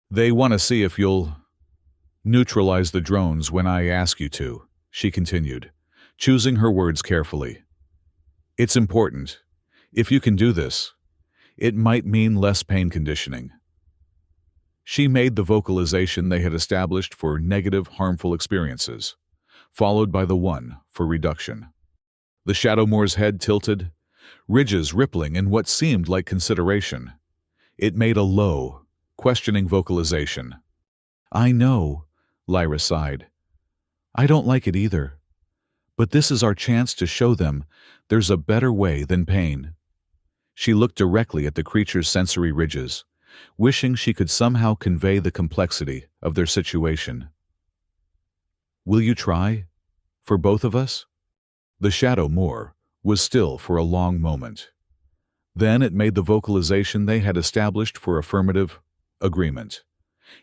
"They want to see if you'll neutralize the drones when I ask you to," she continued, choosing her words carefully. "It's important. If you can do this, it might mean less pain conditioning." She made the vocalization they had established for negative, harmful experiences, followed by the one for reduction. The Shadowmoor's head tilted, ridges rippling in what seemed like consideration. It made a low, questioning vocalization. "I know," Lyra sighed. "I don't like it either. But this is our chance to show them there's a better way than pain." She looked directly at the creature's sensory ridges, wishing she could somehow convey the complexity of their situation. "Will you try? For both of us?" The Shadowmoor was still for a long moment. Then it made the vocalization they had established for affirmative agreement,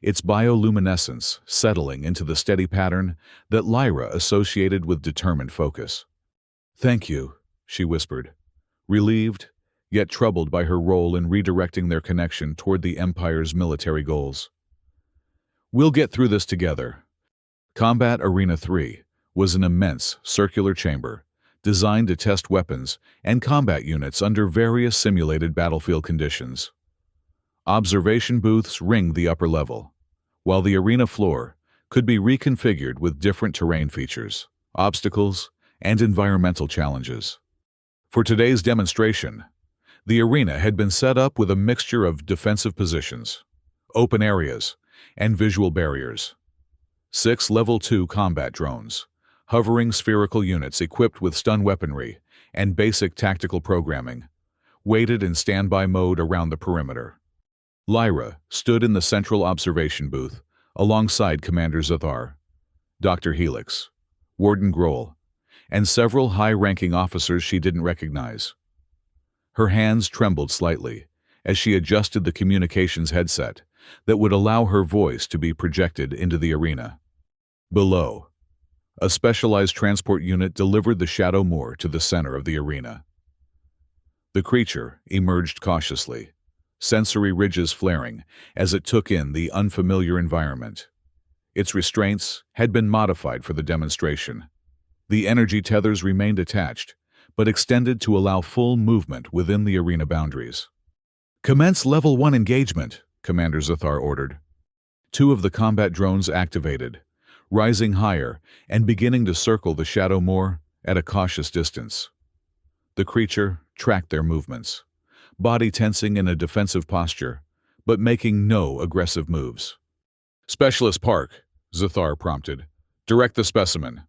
its bioluminescence settling into the steady pattern that Lyra associated with determined focus. "Thank you," she whispered, relieved, yet troubled by her role in redirecting their connection toward the Empire's military goals. "We'll get through this together." Combat Arena 3 was an immense circular chamber designed to test weapons and combat units under various simulated battlefield conditions. Observation booths ringed the upper level, while the arena floor could be reconfigured with different terrain features, obstacles, and environmental challenges. For today's demonstration, the arena had been set up with a mixture of defensive positions, open areas, and visual barriers. 6 Level 2 combat drones, hovering spherical units equipped with stun weaponry and basic tactical programming, waited in standby mode around the perimeter. Lyra stood in the central observation booth alongside Commander Zathar, Dr. Helix, Warden Grohl, and several high-ranking officers she didn't recognize. Her hands trembled slightly as she adjusted the communications headset that would allow her voice to be projected into the arena. Below, A specialized transport unit delivered the Shadow Moor to the center of the arena. The creature emerged cautiously, sensory ridges flaring as it took in the unfamiliar environment. Its restraints had been modified for the demonstration. The energy tethers remained attached, but extended to allow full movement within the arena boundaries. "Commence Level 1 engagement," Commander Zathar ordered. Two of the combat drones activated, rising higher and beginning to circle the Shadow Moor at a cautious distance. The creature tracked their movements, body tensing in a defensive posture, but making no aggressive moves. "Specialist Park," Zathar prompted. "Direct the specimen."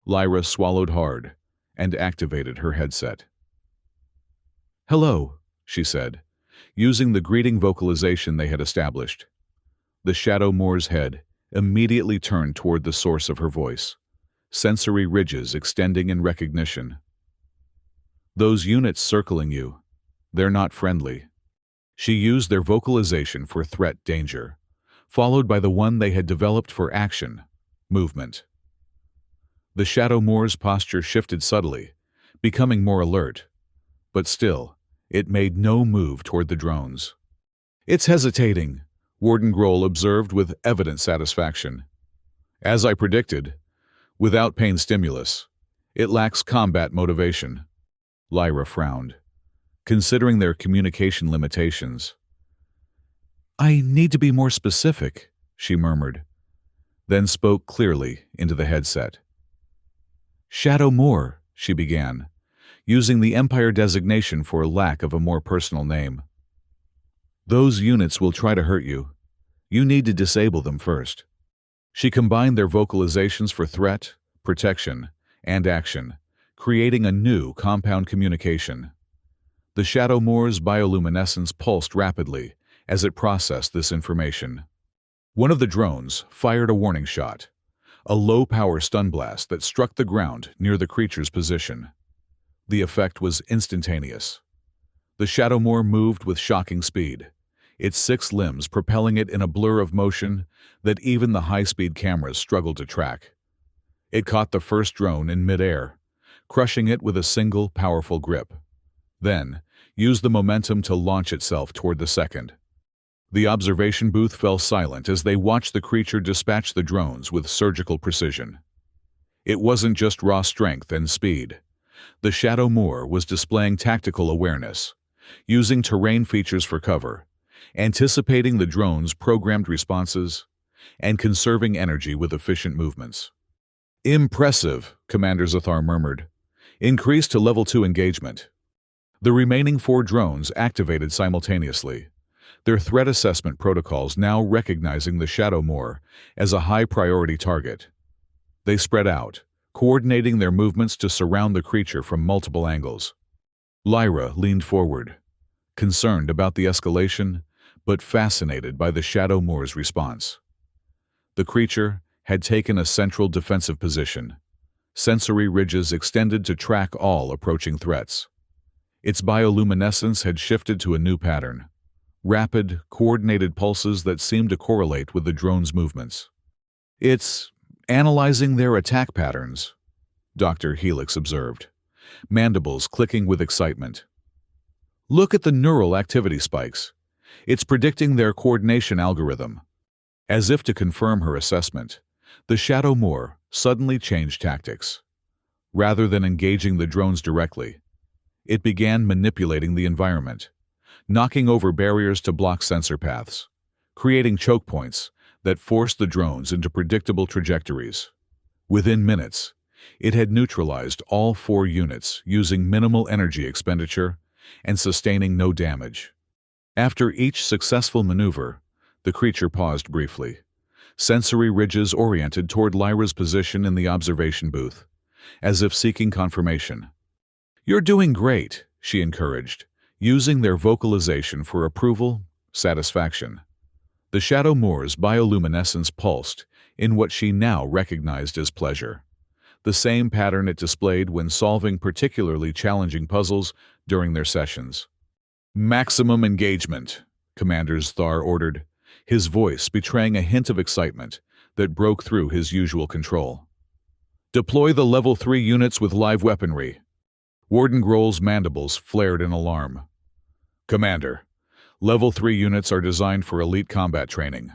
Lyra swallowed hard and activated her headset. "Hello," she said, using the greeting vocalization they had established. The Shadow Moor's head immediately turned toward the source of her voice, sensory ridges extending in recognition. "Those units circling you, they're not friendly." She used their vocalization for threat danger, followed by the one they had developed for action, movement. The Shadow Moor's posture shifted subtly, becoming more alert, but still, it made no move toward the drones. "It's hesitating," Warden Grohl observed with evident satisfaction. "As I predicted, without pain stimulus, it lacks combat motivation." Lyra frowned, considering their communication limitations. "I need to be more specific," she murmured, then spoke clearly into the headset. "Shadow Moor," she began, using the Empire designation for lack of a more personal name. "Those units will try to hurt you. You need to disable them first." She combined their vocalizations for threat, protection, and action, creating a new compound communication. The Shadow Moor's bioluminescence pulsed rapidly as it processed this information. One of the drones fired a warning shot, a low-power stun blast that struck the ground near the creature's position. The effect was instantaneous. The Shadow Moor moved with shocking speed, its 6 limbs propelling it in a blur of motion that even the high-speed cameras struggled to track. It caught the first drone in midair, crushing it with a single powerful grip. Then, used the momentum to launch itself toward the second. The observation booth fell silent as they watched the creature dispatch the drones with surgical precision. It wasn't just raw strength and speed. The Shadow Moor was displaying tactical awareness, using terrain features for cover, anticipating the drone's programmed responses, and conserving energy with efficient movements. "Impressive," Commander Zathar murmured. "Increase to Level 2 engagement." The remaining 4 drones activated simultaneously, their threat assessment protocols now recognizing the Shadow Moor as a high-priority target. They spread out, coordinating their movements to surround the creature from multiple angles. Lyra leaned forward, concerned about the escalation, but fascinated by the Shadow Moor's response. The creature had taken a central defensive position, sensory ridges extended to track all approaching threats. Its bioluminescence had shifted to a new pattern, rapid, coordinated pulses that seemed to correlate with the drone's movements. "It's analyzing their attack patterns," Dr. Helix observed, mandibles clicking with excitement. "Look at the neural activity spikes. It's predicting their coordination algorithm." As if to confirm her assessment, the Shadow Moor suddenly changed tactics. Rather than engaging the drones directly, it began manipulating the environment, knocking over barriers to block sensor paths, creating choke points that forced the drones into predictable trajectories. Within minutes, it had neutralized all 4 units using minimal energy expenditure and sustaining no damage. After each successful maneuver, the creature paused briefly, sensory ridges oriented toward Lyra's position in the observation booth, as if seeking confirmation. "You're doing great," she encouraged, using their vocalization for approval, satisfaction. The Shadow Moor's bioluminescence pulsed in what she now recognized as pleasure, the same pattern it displayed when solving particularly challenging puzzles during their sessions. "Maximum engagement," Commander Zathar ordered, his voice betraying a hint of excitement that broke through his usual control. Deploy the Level 3 units with live weaponry. Warden Grohl's mandibles flared in alarm. Commander, Level 3 units are designed for elite combat training.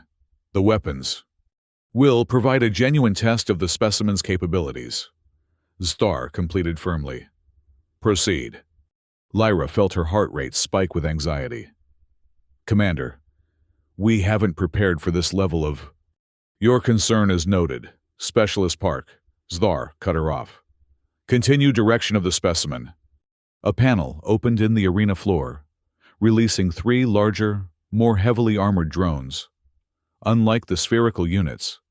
The weapons will provide a genuine test of the specimen's capabilities. Zdar completed firmly. Proceed. Lyra felt her heart rate spike with anxiety. Commander, we haven't prepared for this level of... Your concern is noted. Specialist Park. Zdar cut her off. Continue direction of the specimen. A panel opened in the arena floor, releasing 3 larger, more heavily armored drones. Unlike the spherical units,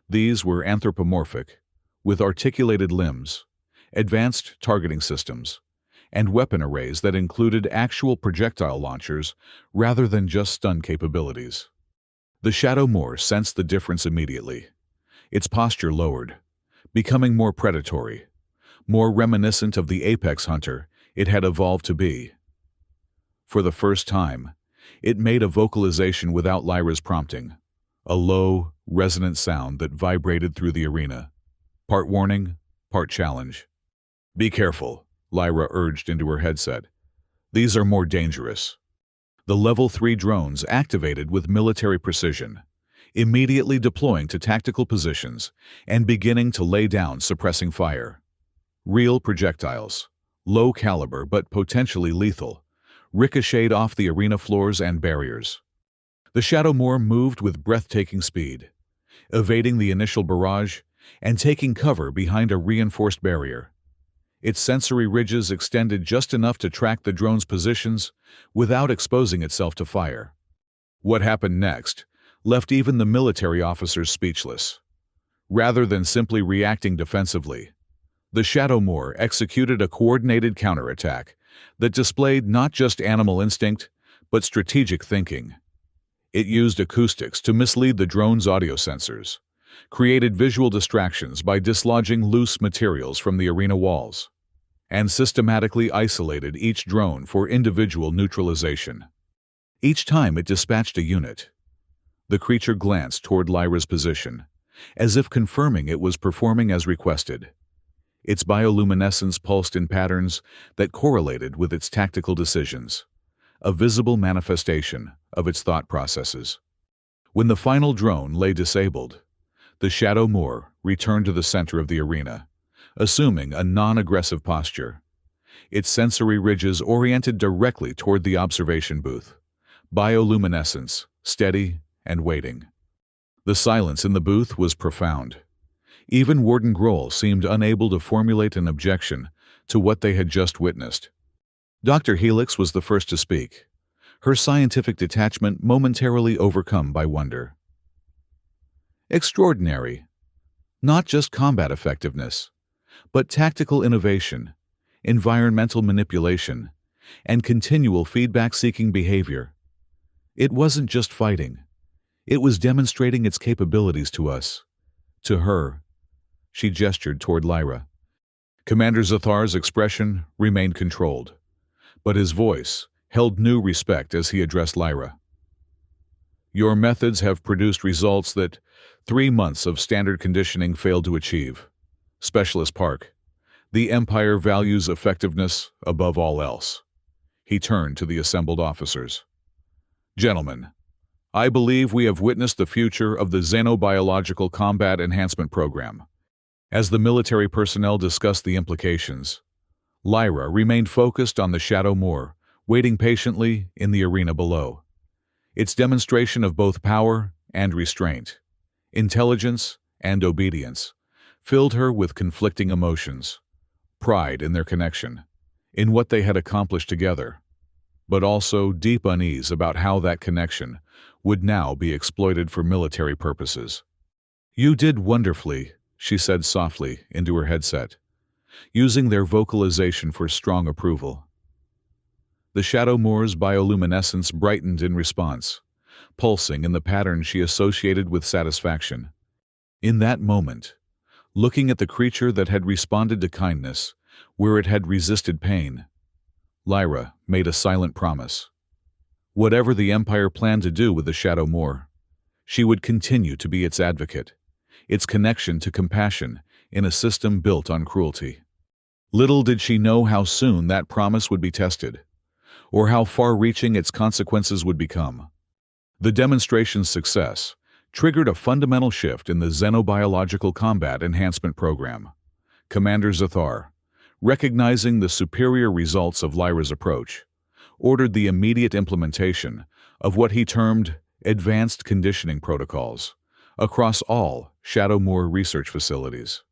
these were anthropomorphic, with articulated limbs, advanced targeting systems, and weapon arrays that included actual projectile launchers rather than just stun capabilities. The Shadow Moor sensed the difference immediately. Its posture lowered, becoming more predatory, more reminiscent of the apex hunter it had evolved to be. For the first time, it made a vocalization without Lyra's prompting, a low, resonant sound that vibrated through the arena, part warning, part challenge. Be careful, Lyra urged into her headset. These are more dangerous. The Level 3 drones activated with military precision, immediately deploying to tactical positions and beginning to lay down suppressing fire. Real projectiles, low caliber but potentially lethal, ricocheted off the arena floors and barriers. The Shadow Moor moved with breathtaking speed, evading the initial barrage and taking cover behind a reinforced barrier. Its sensory ridges extended just enough to track the drone's positions without exposing itself to fire. What happened next left even the military officers speechless. Rather than simply reacting defensively, the Shadow Moor executed a coordinated counterattack that displayed not just animal instinct, but strategic thinking. It used acoustics to mislead the drone's audio sensors, created visual distractions by dislodging loose materials from the arena walls, and systematically isolated each drone for individual neutralization. Each time it dispatched a unit, the creature glanced toward Lyra's position, as if confirming it was performing as requested. Its bioluminescence pulsed in patterns that correlated with its tactical decisions, a visible manifestation of its thought processes. When the final drone lay disabled, the Shadow Moor returned to the center of the arena, assuming a non-aggressive posture. Its sensory ridges oriented directly toward the observation booth, bioluminescence steady and waiting. The silence in the booth was profound. Even Warden Grohl seemed unable to formulate an objection to what they had just witnessed. Dr. Helix was the first to speak, her scientific detachment momentarily overcome by wonder. Extraordinary. Not just combat effectiveness, but tactical innovation, environmental manipulation, and continual feedback-seeking behavior. It wasn't just fighting. It was demonstrating its capabilities to us. To her. She gestured toward Lyra. Commander Zathar's expression remained controlled, but his voice held new respect as he addressed Lyra. Your methods have produced results that 3 months of standard conditioning failed to achieve. Specialist Park, the Empire values effectiveness above all else. He turned to the assembled officers. Gentlemen, I believe we have witnessed the future of the Xenobiological Combat Enhancement Program. As the military personnel discussed the implications, Lyra remained focused on the Shadow Moor, waiting patiently in the arena below. Its demonstration of both power and restraint, intelligence and obedience, filled her with conflicting emotions, pride in their connection, in what they had accomplished together, but also deep unease about how that connection would now be exploited for military purposes. You did wonderfully, she said softly into her headset, using their vocalization for strong approval. The Shadow Moor's bioluminescence brightened in response, pulsing in the pattern she associated with satisfaction. In that moment, looking at the creature that had responded to kindness where it had resisted pain, Lyra made a silent promise. Whatever the Empire planned to do with the Shadow Moor, she would continue to be its advocate, its connection to compassion in a system built on cruelty. Little did she know how soon that promise would be tested, or how far-reaching its consequences would become. The demonstration's success triggered a fundamental shift in the Xenobiological Combat Enhancement Program. Commander Zathar, recognizing the superior results of Lyra's approach, ordered the immediate implementation of what he termed advanced conditioning protocols across all Shadowmoor research facilities.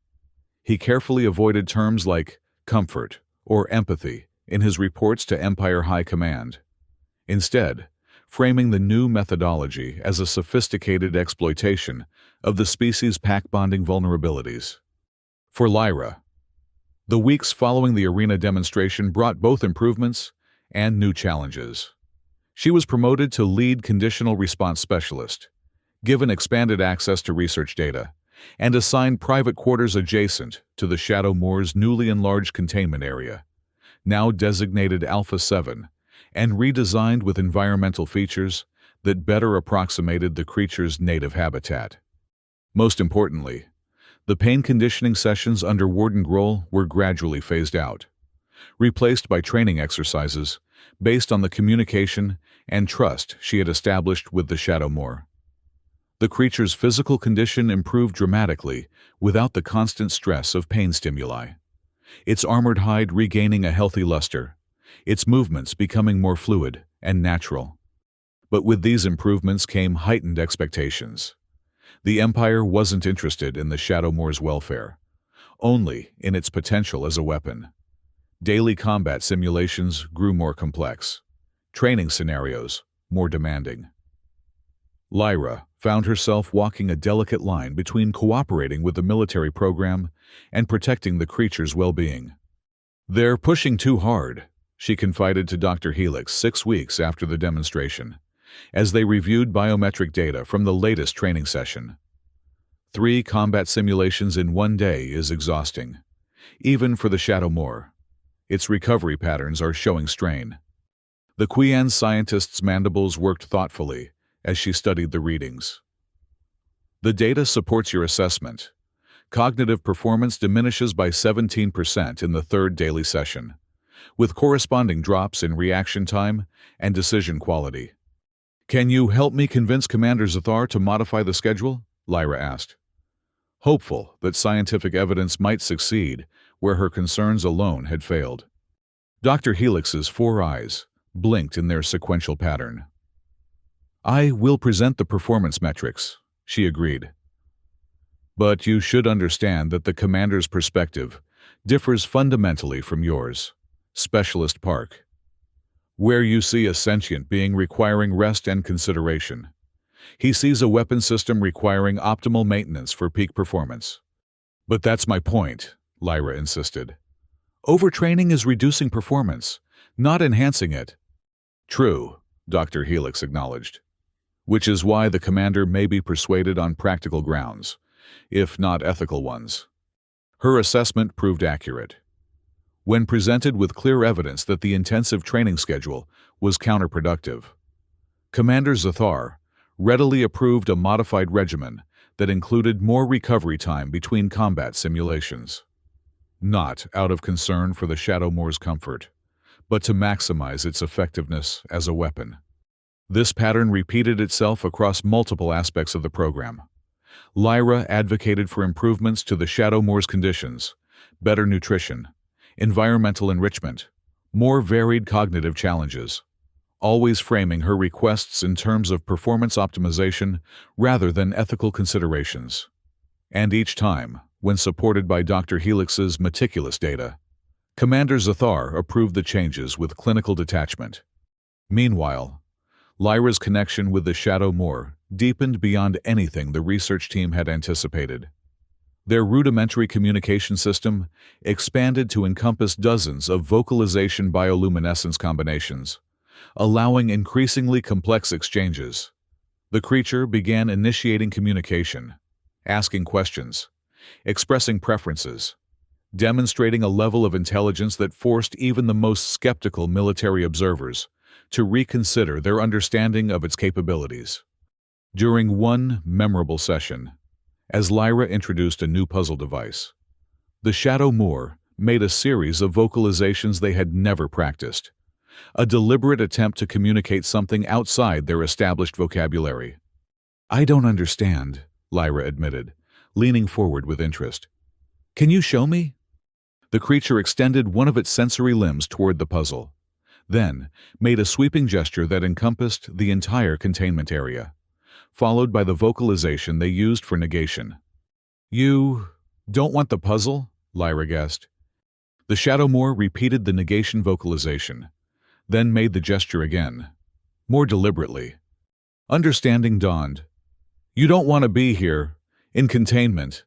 He carefully avoided terms like comfort or empathy in his reports to Empire High Command, instead framing the new methodology as a sophisticated exploitation of the species' pack-bonding vulnerabilities. For Lyra, the weeks following the arena demonstration brought both improvements and new challenges. She was promoted to lead conditional response specialist, given expanded access to research data, and assigned private quarters adjacent to the Shadowmoor's newly enlarged containment area, now designated Alpha 7, and redesigned with environmental features that better approximated the creature's native habitat. Most importantly, the pain conditioning sessions under Warden Grohl were gradually phased out, replaced by training exercises based on the communication and trust she had established with the Shadowmoor. The creature's physical condition improved dramatically without the constant stress of pain stimuli, its armored hide regaining a healthy luster, its movements becoming more fluid and natural. But with these improvements came heightened expectations. The Empire wasn't interested in the Shadowmoor's welfare, only in its potential as a weapon. Daily combat simulations grew more complex, training scenarios more demanding. Lyra found herself walking a delicate line between cooperating with the military program and protecting the creature's well-being. "They're pushing too hard," she confided to Dr. Helix 6 weeks after the demonstration, as they reviewed biometric data from the latest training session. 3 combat simulations in one day is exhausting, even for the Shadowmoor. Its recovery patterns are showing strain. The Qian scientist's mandibles worked thoughtfully as she studied the readings. "The data supports your assessment. Cognitive performance diminishes by 17% in the 3rd daily session, with corresponding drops in reaction time and decision quality. Can you help me convince Commander Zathar to modify the schedule?" Lyra asked, hopeful that scientific evidence might succeed where her concerns alone had failed. Dr. Helix's 4 eyes blinked in their sequential pattern. "I will present the performance metrics," she agreed. "But you should understand that the commander's perspective differs fundamentally from yours, Specialist Park. Where you see a sentient being requiring rest and consideration, he sees a weapon system requiring optimal maintenance for peak performance." "But that's my point," Lyra insisted. "Overtraining is reducing performance, not enhancing it." "True," Dr. Helix acknowledged, "which is why the commander may be persuaded on practical grounds, if not ethical ones." Her assessment proved accurate. When presented with clear evidence that the intensive training schedule was counterproductive, Commander Zathar readily approved a modified regimen that included more recovery time between combat simulations. Not out of concern for the Shadowmoor's comfort, but to maximize its effectiveness as a weapon. This pattern repeated itself across multiple aspects of the program. Lyra advocated for improvements to the Shadowmoor's conditions, better nutrition, environmental enrichment, more varied cognitive challenges, always framing her requests in terms of performance optimization rather than ethical considerations. And each time, when supported by Dr. Helix's meticulous data, Commander Zathar approved the changes with clinical detachment. Meanwhile, Lyra's connection with the Shadowmoor deepened beyond anything the research team had anticipated. Their rudimentary communication system expanded to encompass dozens of vocalization bioluminescence combinations, allowing increasingly complex exchanges. The creature began initiating communication, asking questions, expressing preferences, demonstrating a level of intelligence that forced even the most skeptical military observers to reconsider their understanding of its capabilities. During one memorable session, as Lyra introduced a new puzzle device, The Shadow Moor made a series of vocalizations they had never practiced, a deliberate attempt to communicate something outside their established vocabulary. "I don't understand," Lyra admitted, leaning forward with interest. "Can you show me?" The creature extended one of its sensory limbs toward the puzzle, then made a sweeping gesture that encompassed the entire containment area, followed by the vocalization they used for negation. "You don't want the puzzle?" Lyra guessed. The Shadow Moor repeated the negation vocalization, then made the gesture again, more deliberately. Understanding dawned. "You don't want to be here, in containment."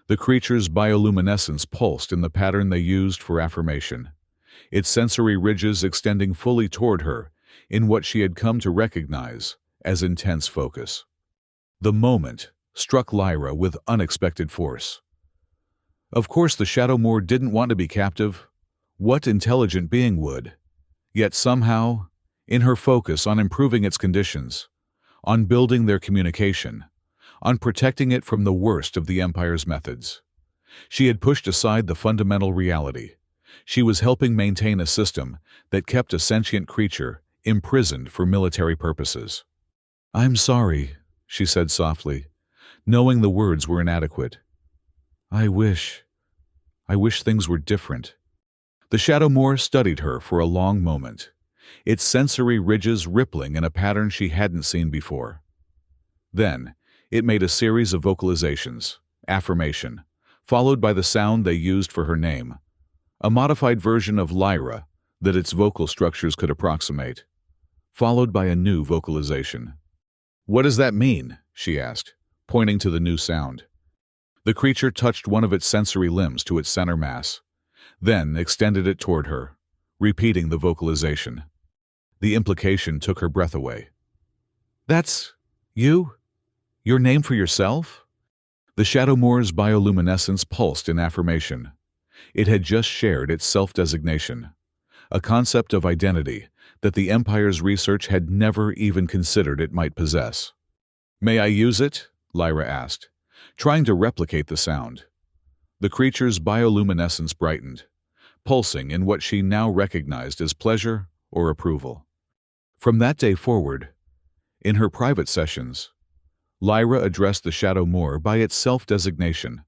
The creature's bioluminescence pulsed in the pattern they used for affirmation, its sensory ridges extending fully toward her in what she had come to recognize as intense focus. The moment struck Lyra with unexpected force. Of course the Shadow Moor didn't want to be captive. What intelligent being would? Yet somehow, in her focus on improving its conditions, on building their communication, on protecting it from the worst of the Empire's methods, she had pushed aside the fundamental reality. She was helping maintain a system that kept a sentient creature imprisoned for military purposes. "I'm sorry," she said softly, knowing the words were inadequate. I wish things were different." The Shadow Moor studied her for a long moment, its sensory ridges rippling in a pattern she hadn't seen before. Then, it made a series of vocalizations, affirmation, followed by the sound they used for her name, a modified version of Lyra that its vocal structures could approximate, followed by a new vocalization. "What does that mean?" she asked, pointing to the new sound. The creature touched one of its sensory limbs to its center mass, then extended it toward her, repeating the vocalization. The implication took her breath away. "That's you? Your name for yourself?" The Shadow Moor's bioluminescence pulsed in affirmation. It had just shared its self-designation, a concept of identity that the Empire's research had never even considered it might possess. "May I use it?" Lyra asked, trying to replicate the sound. The creature's bioluminescence brightened, pulsing in what she now recognized as pleasure or approval. From that day forward, in her private sessions, Lyra addressed the Shadow Moor by its self-designation,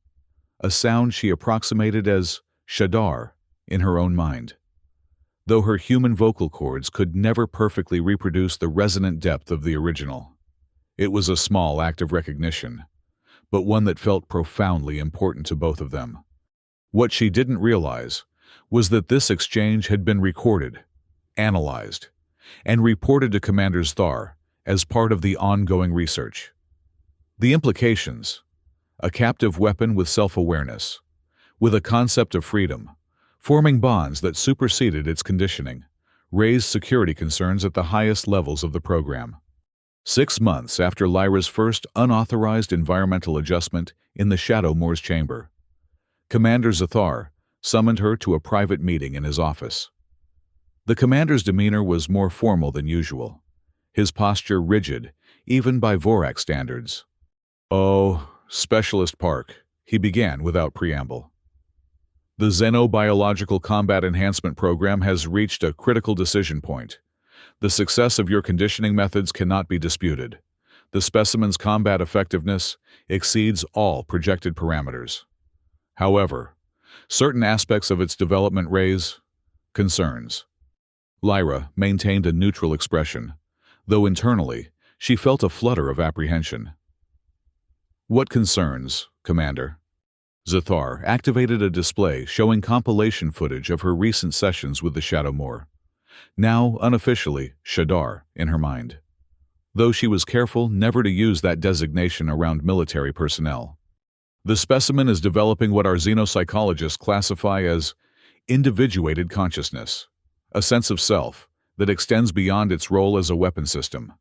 a sound she approximated as Shadar in her own mind. Though her human vocal cords could never perfectly reproduce the resonant depth of the original, it was a small act of recognition, but one that felt profoundly important to both of them. What she didn't realize was that this exchange had been recorded, analyzed, and reported to Commander Thar as part of the ongoing research. The implications: a captive weapon with self-awareness, with a concept of freedom, forming bonds that superseded its conditioning, raised security concerns at the highest levels of the program. 6 months after Lyra's first unauthorized environmental adjustment in the Shadow Moor's chamber, Commander Zathar summoned her to a private meeting in his office. The commander's demeanor was more formal than usual, his posture rigid, even by Vorak standards. "Oh, Specialist Park," he began without preamble. "The Xenobiological Combat Enhancement Program has reached a critical decision point. The success of your conditioning methods cannot be disputed. The specimen's combat effectiveness exceeds all projected parameters. However, certain aspects of its development raise concerns." Lyra maintained a neutral expression, though internally she felt a flutter of apprehension. "What concerns, Commander?" Zathar activated a display showing compilation footage of her recent sessions with the Shadow Moor, now unofficially Shadar in her mind, though she was careful never to use that designation around military personnel. "The specimen is developing what our xenopsychologists classify as individuated consciousness, a sense of self that extends beyond its role as a weapon system,"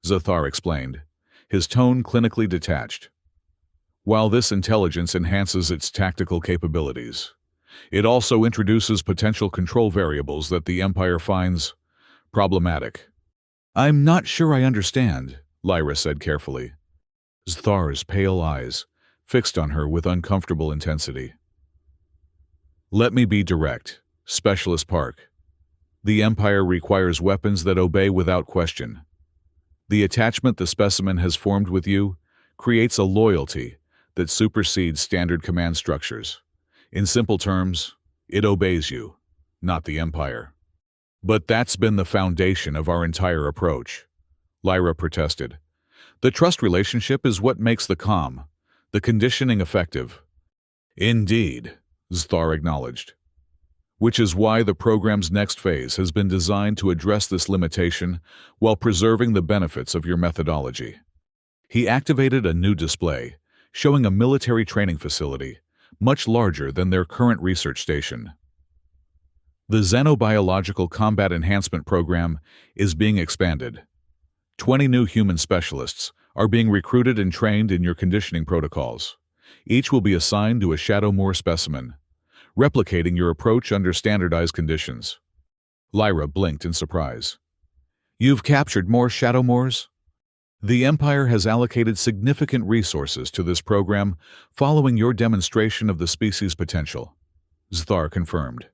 Zathar explained, his tone clinically detached. "While this intelligence enhances its tactical capabilities, it also introduces potential control variables that the Empire finds problematic." "I'm not sure I understand," Lyra said carefully. Zathar's pale eyes fixed on her with uncomfortable intensity. Let me be direct. Specialist Park. The Empire requires weapons that obey without question. The attachment the specimen has formed with you creates a loyalty that supersedes standard command structures. In simple terms, it obeys you, not the Empire. But that's been the foundation of our entire approach, Lyra protested. The trust relationship is what makes the conditioning effective. Indeed, Zthar acknowledged. Which is why the program's next phase has been designed to address this limitation while preserving the benefits of your methodology. He activated a new display, showing a military training facility, much larger than their current research station. The Xenobiological Combat Enhancement Program is being expanded. 20 new human specialists are being recruited and trained in your conditioning protocols. Each will be assigned to a Shadow Moor specimen, replicating your approach under standardized conditions. Lyra blinked in surprise. You've captured more Shadow Moors? The Empire has allocated significant resources to this program following your demonstration of the species' potential, Zthar confirmed.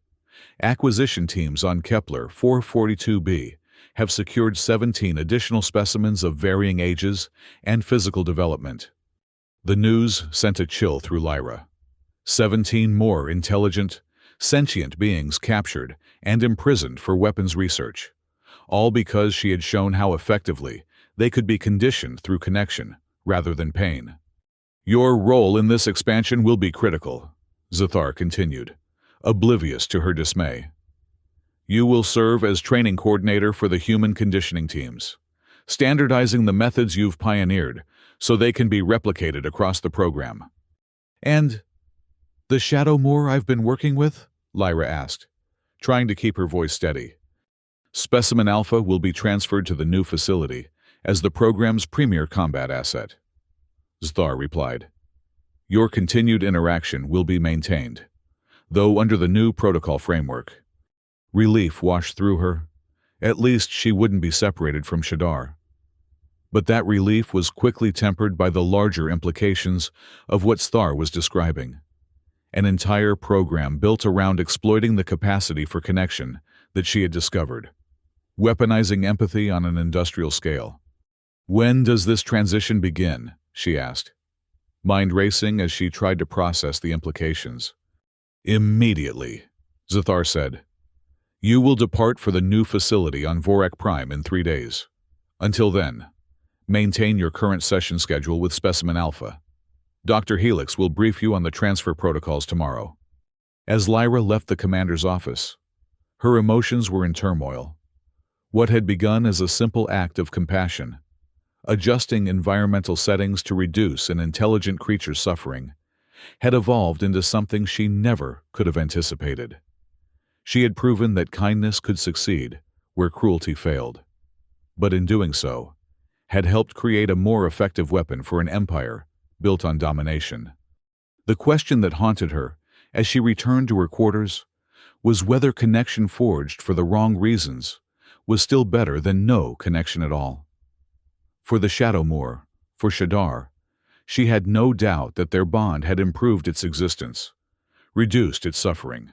Acquisition teams on Kepler 442b have secured 17 additional specimens of varying ages and physical development. The news sent a chill through Lyra. 17 more intelligent, sentient beings captured and imprisoned for weapons research, all because she had shown how effectively they could be conditioned through connection rather than pain. Your role in this expansion will be critical, Zthar continued, oblivious to her dismay. You will serve as training coordinator for the human conditioning teams, standardizing the methods you've pioneered so they can be replicated across the program. And the Shadow Moor I've been working with? Lyra asked, trying to keep her voice steady. Specimen Alpha will be transferred to the new facility as the program's premier combat asset, Zthar replied. Your continued interaction will be maintained, though under the new protocol framework. Relief washed through her. At least she wouldn't be separated from Shadar. But that relief was quickly tempered by the larger implications of what Zthar was describing. An entire program built around exploiting the capacity for connection that she had discovered, weaponizing empathy on an industrial scale. When does this transition begin? She asked, mind racing as she tried to process the implications. Immediately, Zthar said. You will depart for the new facility on Vorak Prime in 3 days. Until then, maintain your current session schedule with Specimen Alpha. Dr. Helix will brief you on the transfer protocols tomorrow. As Lyra left the commander's office, her emotions were in turmoil. What had begun as a simple act of compassion, adjusting environmental settings to reduce an intelligent creature's suffering, had evolved into something she never could have anticipated. She had proven that kindness could succeed where cruelty failed, but in doing so, had helped create a more effective weapon for an empire built on domination. The question that haunted her as she returned to her quarters was whether connection forged for the wrong reasons was still better than no connection at all. For the Shadow Moor, for Shadar, she had no doubt that their bond had improved its existence, reduced its suffering,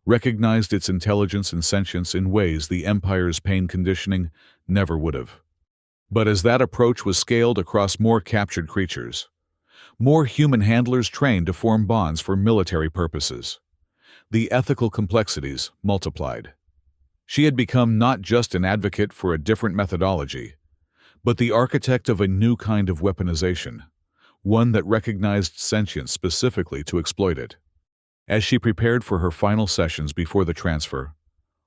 recognized its intelligence and sentience in ways the Empire's pain conditioning never would have. But as that approach was scaled across more captured creatures, more human handlers trained to form bonds for military purposes, the ethical complexities multiplied. She had become not just an advocate for a different methodology, but the architect of a new kind of weaponization, one that recognized sentience specifically to exploit it. As she prepared for her final sessions before the transfer,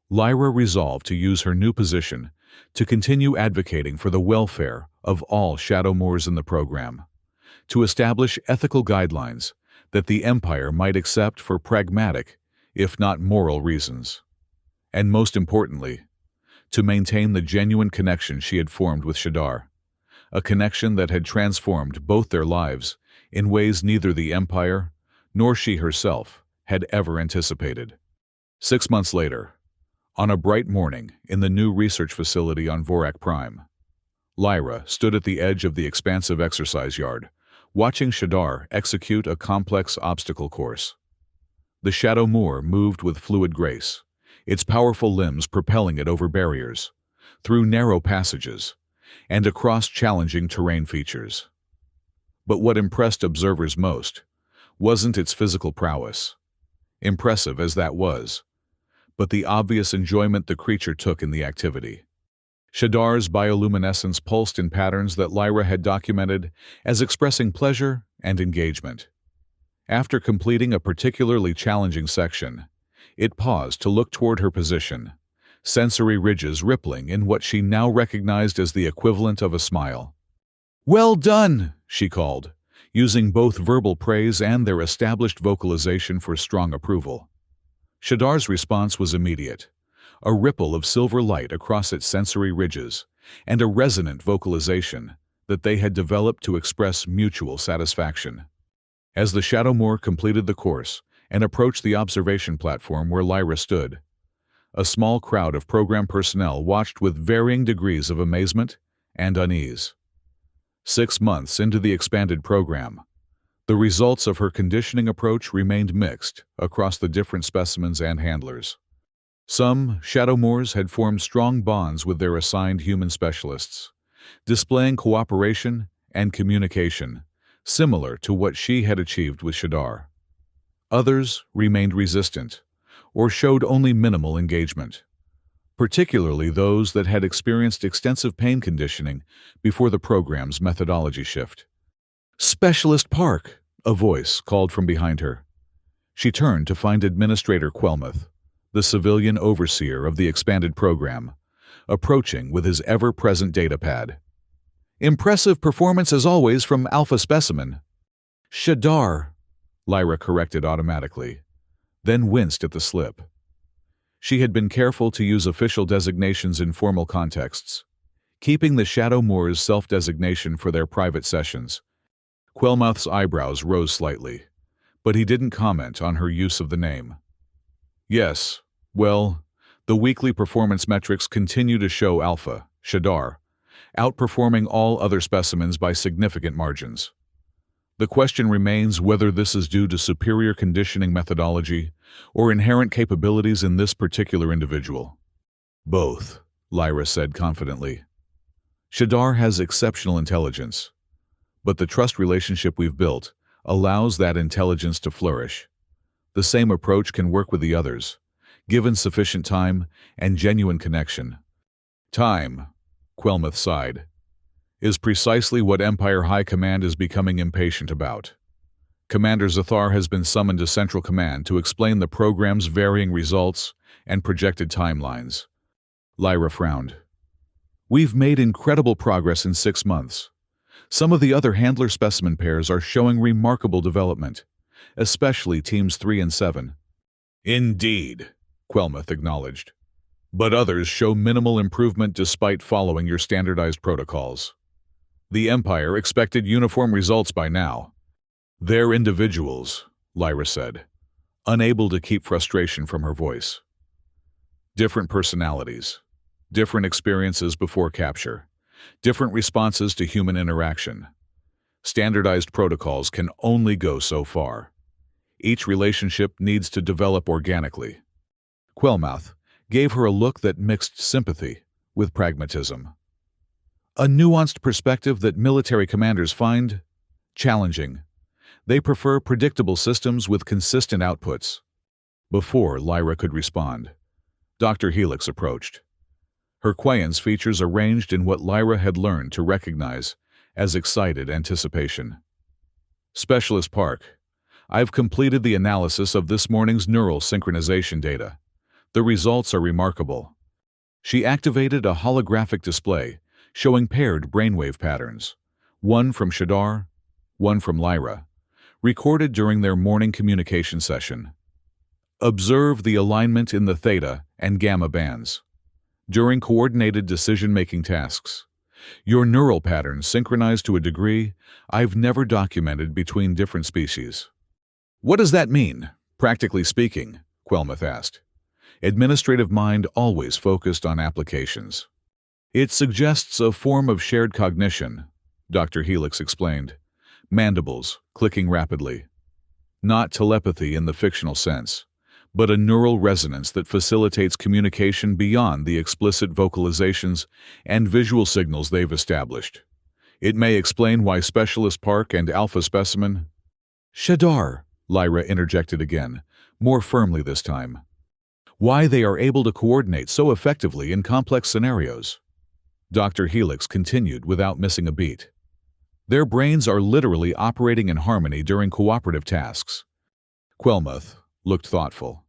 Lyra resolved to use her new position to continue advocating for the welfare of all Shadow Moors in the program, to establish ethical guidelines that the Empire might accept for pragmatic, if not moral reasons, and most importantly, to maintain the genuine connection she had formed with Shadar, a connection that had transformed both their lives in ways neither the Empire nor she herself had ever anticipated. 6 months later, on a bright morning in the new research facility on Vorak Prime, Lyra stood at the edge of the expansive exercise yard, watching Shadar execute a complex obstacle course. The shadow moor moved with fluid grace, its powerful limbs propelling it over barriers, through narrow passages, and across challenging terrain features. But what impressed observers most wasn't its physical prowess, impressive as that was, but the obvious enjoyment the creature took in the activity. Shadar's bioluminescence pulsed in patterns that Lyra had documented as expressing pleasure and engagement. After completing a particularly challenging section, it paused to look toward her position, sensory ridges rippling in what she now recognized as the equivalent of a smile. "Well done," she called, using both verbal praise and their established vocalization for strong approval. Shadar's response was immediate, a ripple of silver light across its sensory ridges, and a resonant vocalization that they had developed to express mutual satisfaction. As the shadow moor completed the course and approached the observation platform where Lyra stood, a small crowd of program personnel watched with varying degrees of amazement and unease. 6 months into the expanded program, the results of her conditioning approach remained mixed across the different specimens and handlers. Some shadow moors had formed strong bonds with their assigned human specialists, displaying cooperation and communication similar to what she had achieved with Shadar. Others remained resistant or showed only minimal engagement, particularly those that had experienced extensive pain conditioning before the program's methodology shift. "Specialist Park," a voice called from behind her. She turned to find Administrator Quelmuth, the civilian overseer of the expanded program, approaching with his ever-present datapad. "Impressive performance as always from Alpha Specimen." "Shadar," Lyra corrected automatically, then winced at the slip. She had been careful to use official designations in formal contexts, keeping the Shadow Moor's self-designation for their private sessions. Quelmuth's eyebrows rose slightly, but he didn't comment on her use of the name. "Yes, well, the weekly performance metrics continue to show Alpha, Shadar, outperforming all other specimens by significant margins. The question remains whether this is due to superior conditioning methodology or inherent capabilities in this particular individual." "Both," Lyra said confidently. "Shadar has exceptional intelligence, but the trust relationship we've built allows that intelligence to flourish. The same approach can work with the others, given sufficient time and genuine connection." "Time," Quelmuth sighed, "is precisely what Empire High Command is becoming impatient about. Commander Zathar has been summoned to Central Command to explain the program's varying results and projected timelines." Lyra frowned. "We've made incredible progress in 6 months. Some of the other handler specimen pairs are showing remarkable development, especially Teams 3 and 7. "Indeed," Quelmuth acknowledged. "But others show minimal improvement despite following your standardized protocols. The Empire expected uniform results by now." "They're individuals," Lyra said, unable to keep frustration from her voice. "Different personalities, different experiences before capture, different responses to human interaction. Standardized protocols can only go so far. Each relationship needs to develop organically." Quelmuth gave her a look that mixed sympathy with pragmatism. "A nuanced perspective that military commanders find challenging. They prefer predictable systems with consistent outputs." Before Lyra could respond, Dr. Helix approached, her Quayan's features arranged in what Lyra had learned to recognize as excited anticipation. "Specialist Park, I've completed the analysis of this morning's neural synchronization data. The results are remarkable." She activated a holographic display showing paired brainwave patterns, one from Shadar, one from Lyra, recorded during their morning communication session. "Observe the alignment in the theta and gamma bands. During coordinated decision-making tasks, your neural patterns synchronize to a degree I've never documented between different species." "What does that mean, practically speaking?" Quelmuth asked. Administrative mind always focused on applications. "It suggests a form of shared cognition," Dr. Helix explained, mandibles clicking rapidly. Not telepathy in the fictional sense, but a neural resonance that facilitates communication beyond the explicit vocalizations and visual signals they've established. It may explain why Specialist Park and Alpha Specimen— Shadar, Lyra interjected again, more firmly this time. Why they are able to coordinate so effectively in complex scenarios. Dr. Helix continued without missing a beat. Their brains are literally operating in harmony during cooperative tasks. Quelmuth looked thoughtful.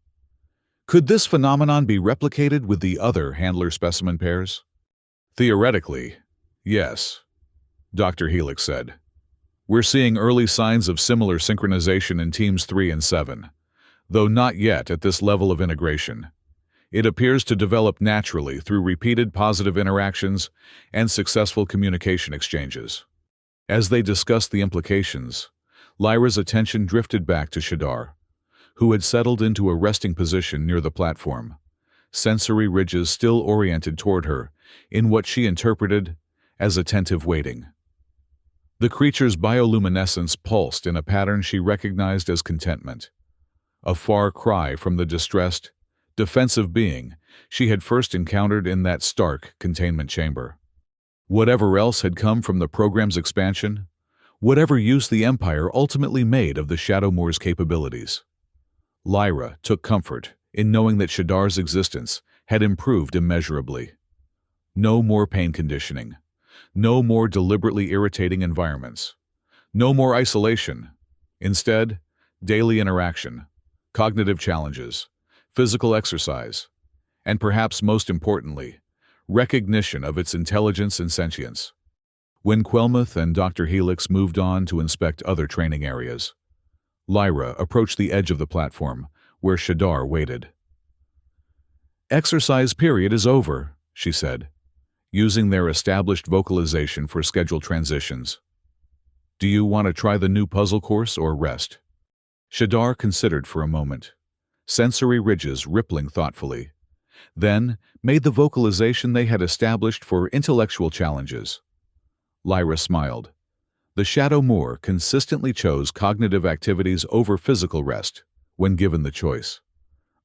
Could this phenomenon be replicated with the other handler-specimen pairs? Theoretically, yes, Dr. Helix said. We're seeing early signs of similar synchronization in Teams 3 and 7, though not yet at this level of integration. It appears to develop naturally through repeated positive interactions and successful communication exchanges. As they discussed the implications, Lyra's attention drifted back to Shadar, who had settled into a resting position near the platform, sensory ridges still oriented toward her in what she interpreted as attentive waiting. The creature's bioluminescence pulsed in a pattern she recognized as contentment, a far cry from the distressed, defensive being she had first encountered in that stark containment chamber. Whatever else had come from the program's expansion, whatever use the Empire ultimately made of the Shadowmoor's capabilities, Lyra took comfort in knowing that Shadar's existence had improved immeasurably. No more pain conditioning, no more deliberately irritating environments, no more isolation. Instead, daily interaction, cognitive challenges, physical exercise, and perhaps most importantly, recognition of its intelligence and sentience. When Quelmuth and Dr. Helix moved on to inspect other training areas, Lyra approached the edge of the platform where Shadar waited. "Exercise period is over," she said, using their established vocalization for scheduled transitions. "Do you want to try the new puzzle course or rest?" Shadar considered for a moment, sensory ridges rippling thoughtfully, then made the vocalization they had established for intellectual challenges. Lyra smiled. The Shadowmoor consistently chose cognitive activities over physical rest when given the choice,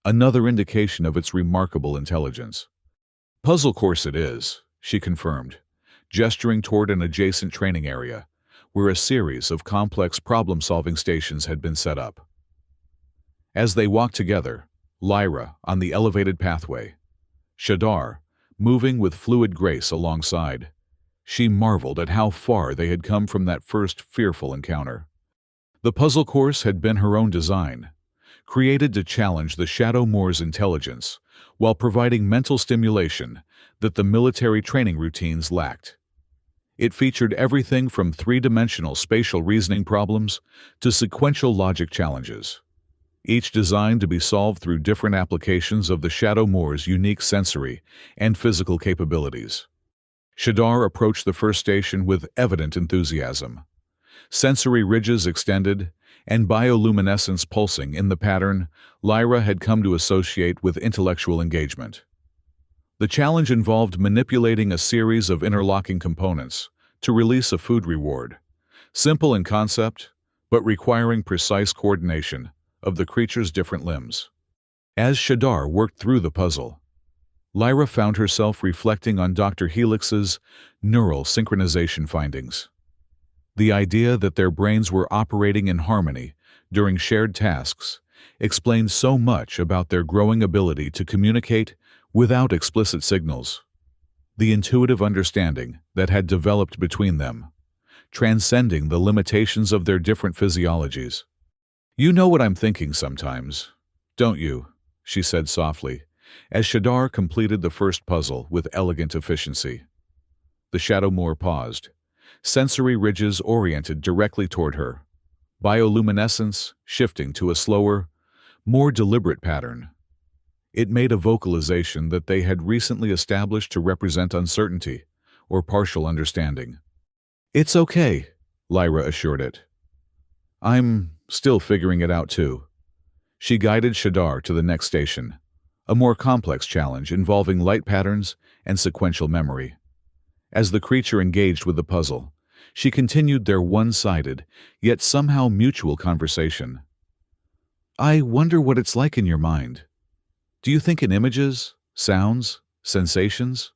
another indication of its remarkable intelligence. "Puzzle course it is," she confirmed, gesturing toward an adjacent training area where a series of complex problem-solving stations had been set up. As they walked together, Lyra on the elevated pathway, Shadar moving with fluid grace alongside, she marveled at how far they had come from that first fearful encounter. The puzzle course had been her own design, created to challenge the Shadowmoor's intelligence while providing mental stimulation that the military training routines lacked. It featured everything from three-dimensional spatial reasoning problems to sequential logic challenges, each designed to be solved through different applications of the Shadowmoor's unique sensory and physical capabilities. Shadar approached the first station with evident enthusiasm. Sensory ridges extended and bioluminescence pulsing in the pattern Lyra had come to associate with intellectual engagement. The challenge involved manipulating a series of interlocking components to release a food reward, simple in concept, but requiring precise coordination of the creature's different limbs. As Shadar worked through the puzzle, Lyra found herself reflecting on Dr. Helix's neural synchronization findings. The idea that their brains were operating in harmony during shared tasks explained so much about their growing ability to communicate without explicit signals. The intuitive understanding that had developed between them, transcending the limitations of their different physiologies. "You know what I'm thinking sometimes, don't you?" she said softly, as Shadar completed the first puzzle with elegant efficiency. The Shadowmoor paused, sensory ridges oriented directly toward her, bioluminescence shifting to a slower, more deliberate pattern. It made a vocalization that they had recently established to represent uncertainty or partial understanding. "It's okay," Lyra assured it. "I'm still figuring it out too." She guided Shadar to the next station, a more complex challenge involving light patterns and sequential memory. As the creature engaged with the puzzle, she continued their one-sided, yet somehow mutual conversation. I wonder what it's like in your mind. Do you think in images, sounds, sensations?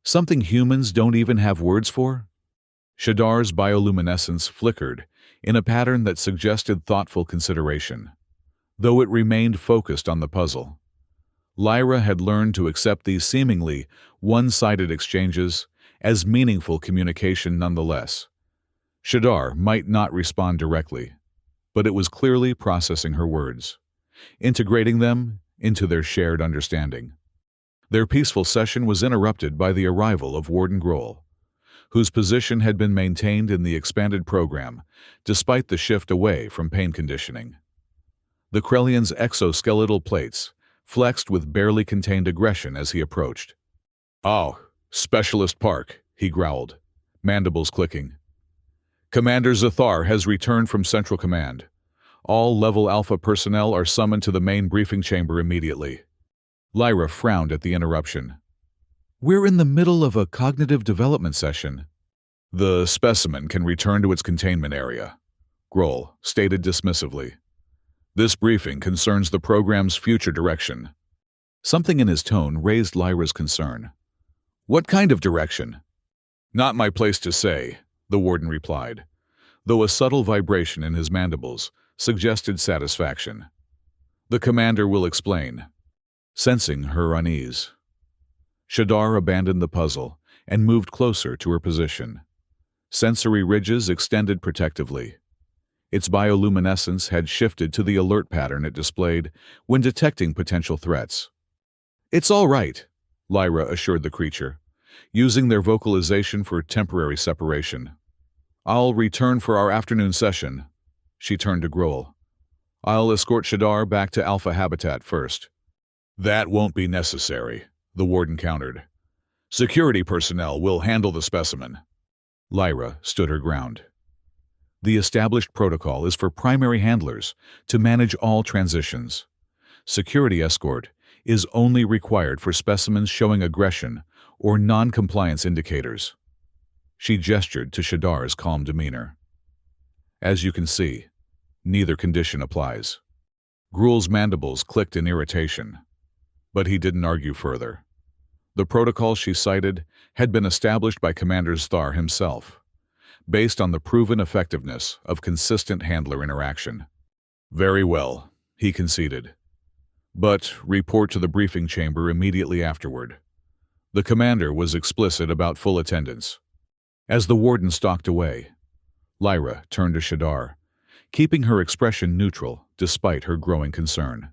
Something humans don't even have words for? Shadar's bioluminescence flickered in a pattern that suggested thoughtful consideration, though it remained focused on the puzzle. Lyra had learned to accept these seemingly one-sided exchanges as meaningful communication nonetheless. Shadar might not respond directly, but it was clearly processing her words, integrating them into their shared understanding. Their peaceful session was interrupted by the arrival of Warden Grohl, whose position had been maintained in the expanded program despite the shift away from pain conditioning. The Krellian's exoskeletal plates flexed with barely contained aggression as he approached. "Oh, Specialist Park," he growled, mandibles clicking. "Commander Zathar has returned from Central Command. All Level Alpha personnel are summoned to the main briefing chamber immediately." Lyra frowned at the interruption. "We're in the middle of a cognitive development session." "The specimen can return to its containment area," Grohl stated dismissively. "This briefing concerns the program's future direction." Something in his tone raised Lyra's concern. "What kind of direction?" "Not my place to say," the warden replied, though a subtle vibration in his mandibles suggested satisfaction. "The commander will explain." Sensing her unease, Shadar abandoned the puzzle and moved closer to her position. Sensory ridges extended protectively. Its bioluminescence had shifted to the alert pattern it displayed when detecting potential threats. "It's all right," Lyra assured the creature, using their vocalization for temporary separation. "I'll return for our afternoon session." She turned to Grohl. "I'll escort Shadar back to Alpha Habitat first." "That won't be necessary," the warden countered. "Security personnel will handle the specimen." Lyra stood her ground. "The established protocol is for primary handlers to manage all transitions. Security escort is only required for specimens showing aggression or non-compliance indicators." She gestured to Shadar's calm demeanor. "As you can see, neither condition applies." Grohl's mandibles clicked in irritation, but he didn't argue further. The protocol she cited had been established by Commander Zathar himself, based on the proven effectiveness of consistent handler interaction. "Very well," he conceded. "But report to the briefing chamber immediately afterward." The commander was explicit about full attendance. As the warden stalked away, Lyra turned to Shadar, keeping her expression neutral despite her growing concern.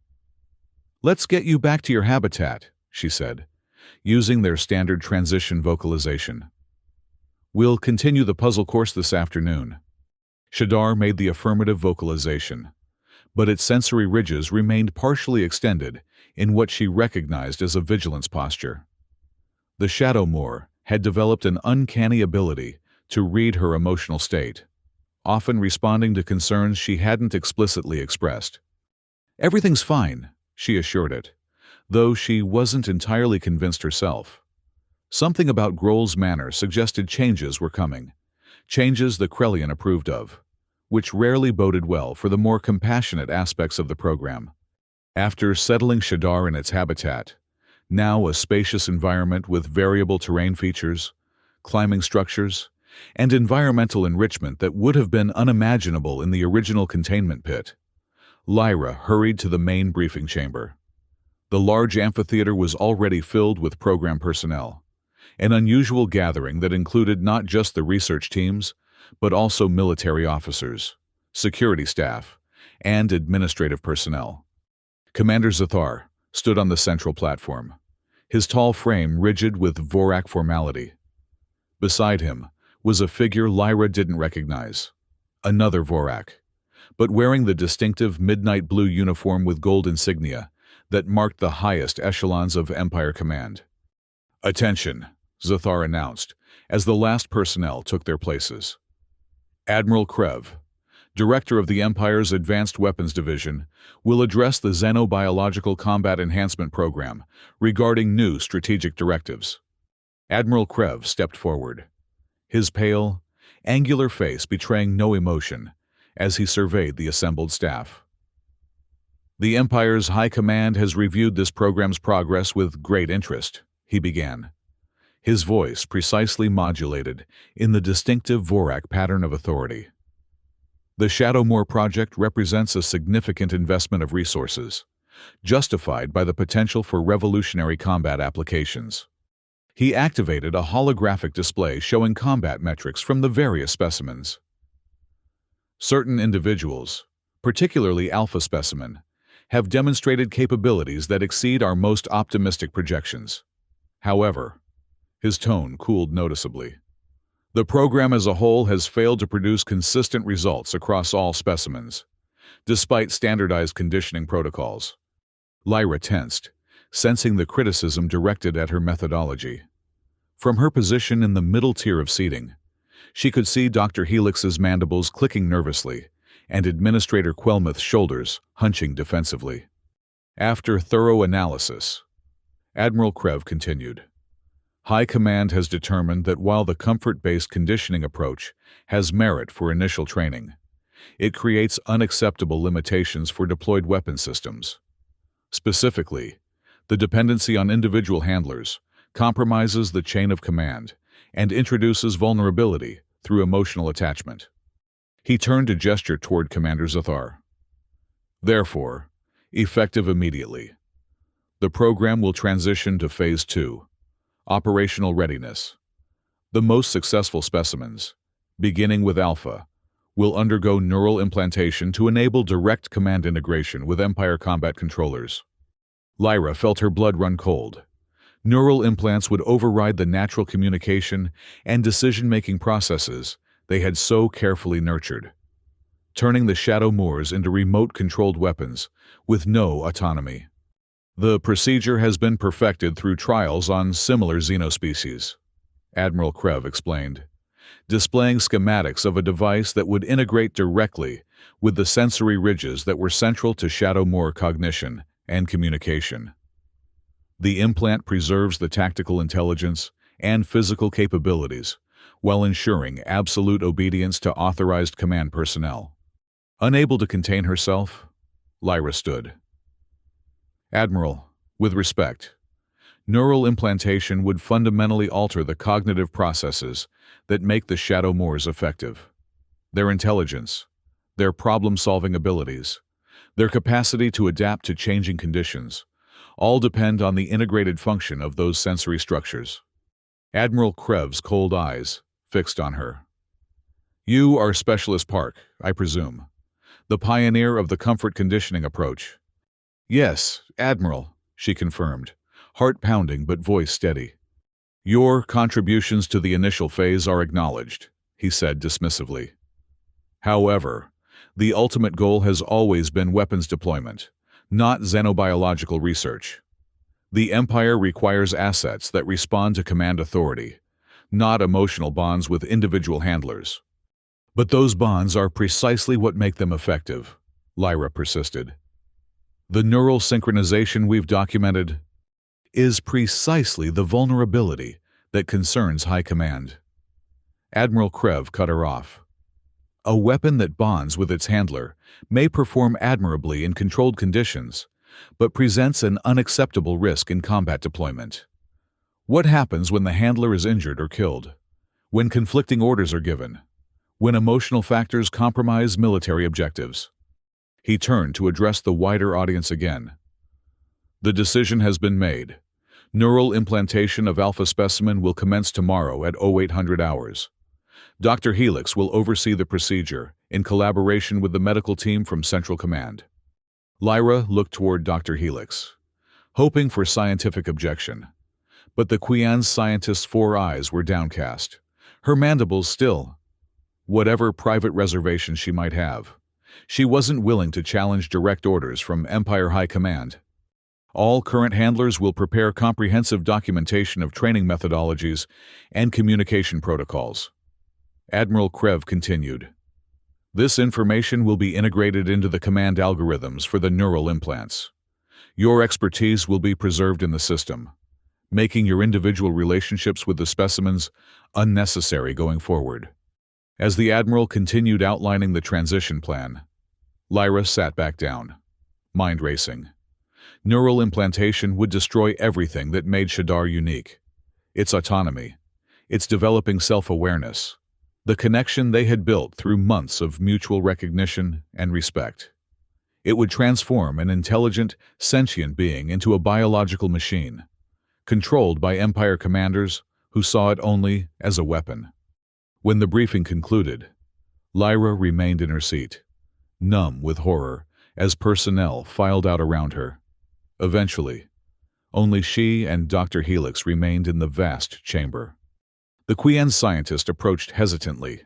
"Let's get you back to your habitat," she said, using their standard transition vocalization. "We'll continue the puzzle course this afternoon." Shadar made the affirmative vocalization, but its sensory ridges remained partially extended in what she recognized as a vigilance posture. The Shadow Moor had developed an uncanny ability to read her emotional state, often responding to concerns she hadn't explicitly expressed. "Everything's fine," she assured it, though she wasn't entirely convinced herself. Something about Grohl's manner suggested changes were coming, changes the Krellian approved of, which rarely boded well for the more compassionate aspects of the program. After settling Shadar in its habitat, now a spacious environment with variable terrain features, climbing structures, and environmental enrichment that would have been unimaginable in the original containment pit, Lyra hurried to the main briefing chamber. The large amphitheater was already filled with program personnel, an unusual gathering that included not just the research teams, but also military officers, security staff, and administrative personnel. Commander Zathar stood on the central platform, his tall frame rigid with Vorak formality. Beside him was a figure Lyra didn't recognize, another Vorak, but wearing the distinctive midnight blue uniform with gold insignia that marked the highest echelons of Empire Command. "Attention," Zathar announced, as the last personnel took their places. "Admiral Krev, Director of the Empire's Advanced Weapons Division, will address the Xenobiological Combat Enhancement Program regarding new strategic directives." Admiral Krev stepped forward, his pale, angular face betraying no emotion as he surveyed the assembled staff. The Empire's High Command has reviewed this program's progress with great interest, he began, his voice precisely modulated in the distinctive Vorak pattern of authority. The Shadowmoor project represents a significant investment of resources, justified by the potential for revolutionary combat applications. He activated a holographic display showing combat metrics from the various specimens. Certain individuals, particularly Alpha Specimen, have demonstrated capabilities that exceed our most optimistic projections. However, his tone cooled noticeably. The program as a whole has failed to produce consistent results across all specimens, despite standardized conditioning protocols. Lyra tensed, sensing the criticism directed at her methodology. From her position in the middle tier of seating, she could see Dr. Helix's mandibles clicking nervously and Administrator Quelmuth's shoulders hunching defensively. After thorough analysis, Admiral Krev continued, High Command has determined that while the comfort-based conditioning approach has merit for initial training, it creates unacceptable limitations for deployed weapon systems. Specifically, the dependency on individual handlers compromises the chain of command and introduces vulnerability through emotional attachment. He turned a gesture toward Commander Zathar. Therefore, effective immediately, the program will transition to Phase 2, Operational Readiness. The most successful specimens, beginning with Alpha, will undergo neural implantation to enable direct command integration with Empire combat controllers. Lyra felt her blood run cold. Neural implants would override the natural communication and decision-making processes they had so carefully nurtured, turning the Shadowmoors into remote-controlled weapons with no autonomy. The procedure has been perfected through trials on similar xenospecies, Admiral Krev explained, displaying schematics of a device that would integrate directly with the sensory ridges that were central to Shadowmoor cognition and communication. The implant preserves the tactical intelligence and physical capabilities while ensuring absolute obedience to authorized command personnel. Unable to contain herself, Lyra stood. Admiral, with respect, neural implantation would fundamentally alter the cognitive processes that make the Shadowmoors effective. Their intelligence, their problem-solving abilities, their capacity to adapt to changing conditions, all depend on the integrated function of those sensory structures. Admiral Krev's cold eyes fixed on her. You are Specialist Park, I presume, the pioneer of the comfort conditioning approach. Yes, Admiral, she confirmed, heart pounding but voice steady. Your contributions to the initial phase are acknowledged, he said dismissively. However, the ultimate goal has always been weapons deployment, not xenobiological research. The Empire requires assets that respond to command authority, not emotional bonds with individual handlers. But those bonds are precisely what make them effective, Lyra persisted. The neural synchronization we've documented is precisely the vulnerability that concerns High Command. Admiral Krev cut her off. A weapon that bonds with its handler may perform admirably in controlled conditions, but presents an unacceptable risk in combat deployment. What happens when the handler is injured or killed? When conflicting orders are given? When emotional factors compromise military objectives? He turned to address the wider audience again. The decision has been made. Neural implantation of Alpha Specimen will commence tomorrow at 0800 hours. Dr. Helix will oversee the procedure in collaboration with the medical team from Central Command. Lyra looked toward Dr. Helix, hoping for scientific objection. But the Qian's scientist's 4 eyes were downcast, her mandibles still. Whatever private reservations she might have, she wasn't willing to challenge direct orders from Empire High Command. All current handlers will prepare comprehensive documentation of training methodologies and communication protocols. Admiral Krev continued. This information will be integrated into the command algorithms for the neural implants. Your expertise will be preserved in the system, making your individual relationships with the specimens unnecessary going forward. As the Admiral continued outlining the transition plan, Lyra sat back down, mind racing. Neural implantation would destroy everything that made Shadar unique. Its autonomy, its developing self-awareness, the connection they had built through months of mutual recognition and respect. It would transform an intelligent, sentient being into a biological machine, controlled by Empire commanders who saw it only as a weapon. When the briefing concluded, Lyra remained in her seat, numb with horror, as personnel filed out around her. Eventually, only she and Dr. Helix remained in the vast chamber. The Qian scientist approached hesitantly,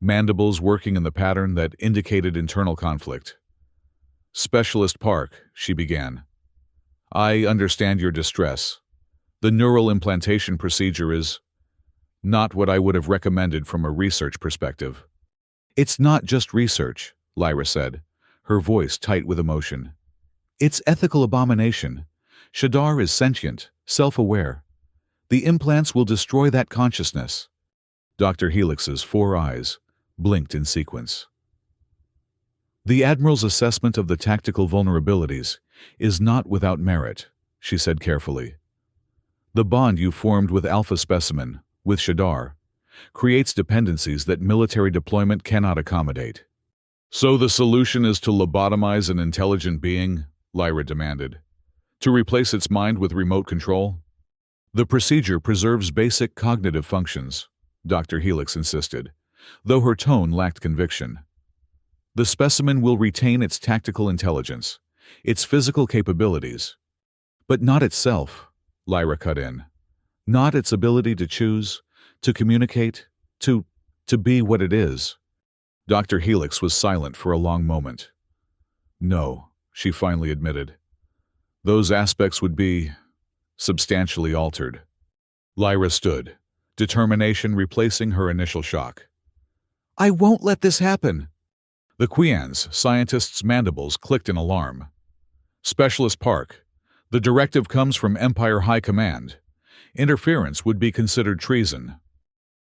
mandibles working in the pattern that indicated internal conflict. "Specialist Park," she began. "I understand your distress. The neural implantation procedure is not what I would have recommended from a research perspective." "It's not just research," Lyra said, her voice tight with emotion. "It's ethical abomination. Shadar is sentient, self-aware. The implants will destroy that consciousness." Dr. Helix's 4 eyes blinked in sequence. "The Admiral's assessment of the tactical vulnerabilities is not without merit," she said carefully. "The bond you formed with Alpha Specimen, with Shadar, creates dependencies that military deployment cannot accommodate." "So the solution is to lobotomize an intelligent being?" Lyra demanded. "To replace its mind with remote control?" "The procedure preserves basic cognitive functions," Dr. Helix insisted, though her tone lacked conviction. "The specimen will retain its tactical intelligence, its physical capabilities, but not itself," Lyra cut in. "Not its ability to choose, to communicate, to be what it is." Dr. Helix was silent for a long moment. "No," she finally admitted. "Those aspects would be substantially altered." Lyra stood, determination replacing her initial shock. "I won't let this happen!" The Qian's scientists' mandibles clicked in alarm. "Specialist Park, the directive comes from Empire High Command. Interference would be considered treason."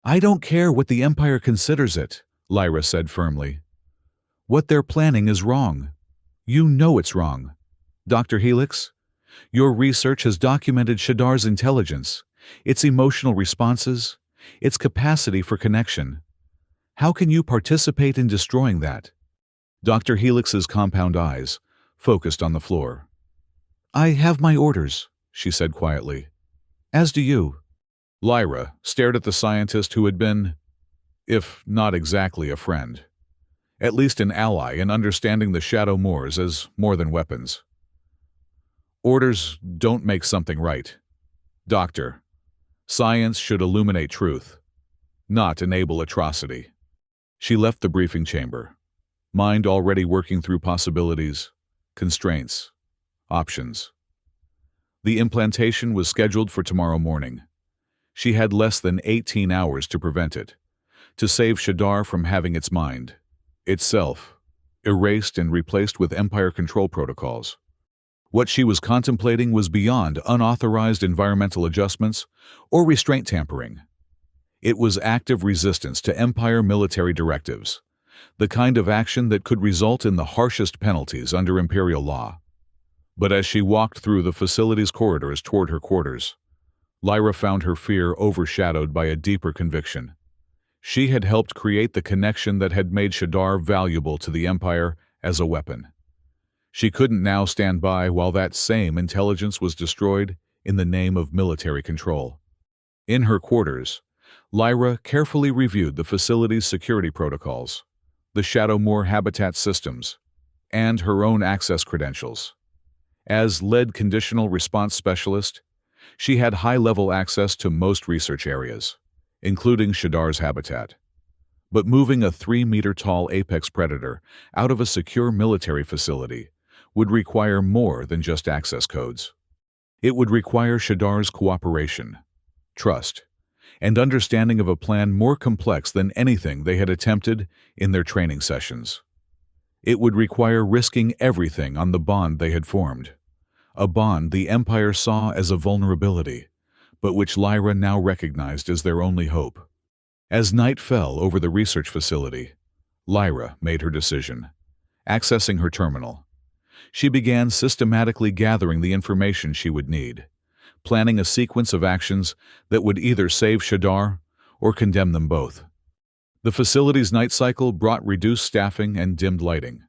"I don't care what the Empire considers it," Lyra said firmly. "What they're planning is wrong. You know it's wrong. Dr. Helix, your research has documented Shadar's intelligence, its emotional responses, its capacity for connection. How can you participate in destroying that?" Dr. Helix's compound eyes focused on the floor. "I have my orders," she said quietly. "As do you." Lyra stared at the scientist who had been, if not exactly a friend, at least an ally in understanding the Shadow Moors as more than weapons. "Orders don't make something right. Doctor, science should illuminate truth, not enable atrocity." She left the briefing chamber, mind already working through possibilities, constraints, options. The implantation was scheduled for tomorrow morning. She had less than 18 hours to prevent it, to save Shadar from having its mind, itself, erased and replaced with Empire control protocols. What she was contemplating was beyond unauthorized environmental adjustments or restraint tampering. It was active resistance to Empire military directives, the kind of action that could result in the harshest penalties under Imperial law. But as she walked through the facility's corridors toward her quarters, Lyra found her fear overshadowed by a deeper conviction. She had helped create the connection that had made Shadar valuable to the Empire as a weapon. She couldn't now stand by while that same intelligence was destroyed in the name of military control. In her quarters, Lyra carefully reviewed the facility's security protocols, the Shadow Moor habitat systems, and her own access credentials. As lead conditional response specialist, she had high-level access to most research areas, including Shadar's habitat. But moving a 3-meter-tall apex predator out of a secure military facility would require more than just access codes. It would require Shadar's cooperation, trust, and understanding of a plan more complex than anything they had attempted in their training sessions. It would require risking everything on the bond they had formed, a bond the Empire saw as a vulnerability, but which Lyra now recognized as their only hope. As night fell over the research facility, Lyra made her decision. Accessing her terminal, She began systematically gathering the information she would need, planning a sequence of actions that would either save Shadar or condemn them both. The facility's night cycle brought reduced staffing and dimmed lighting,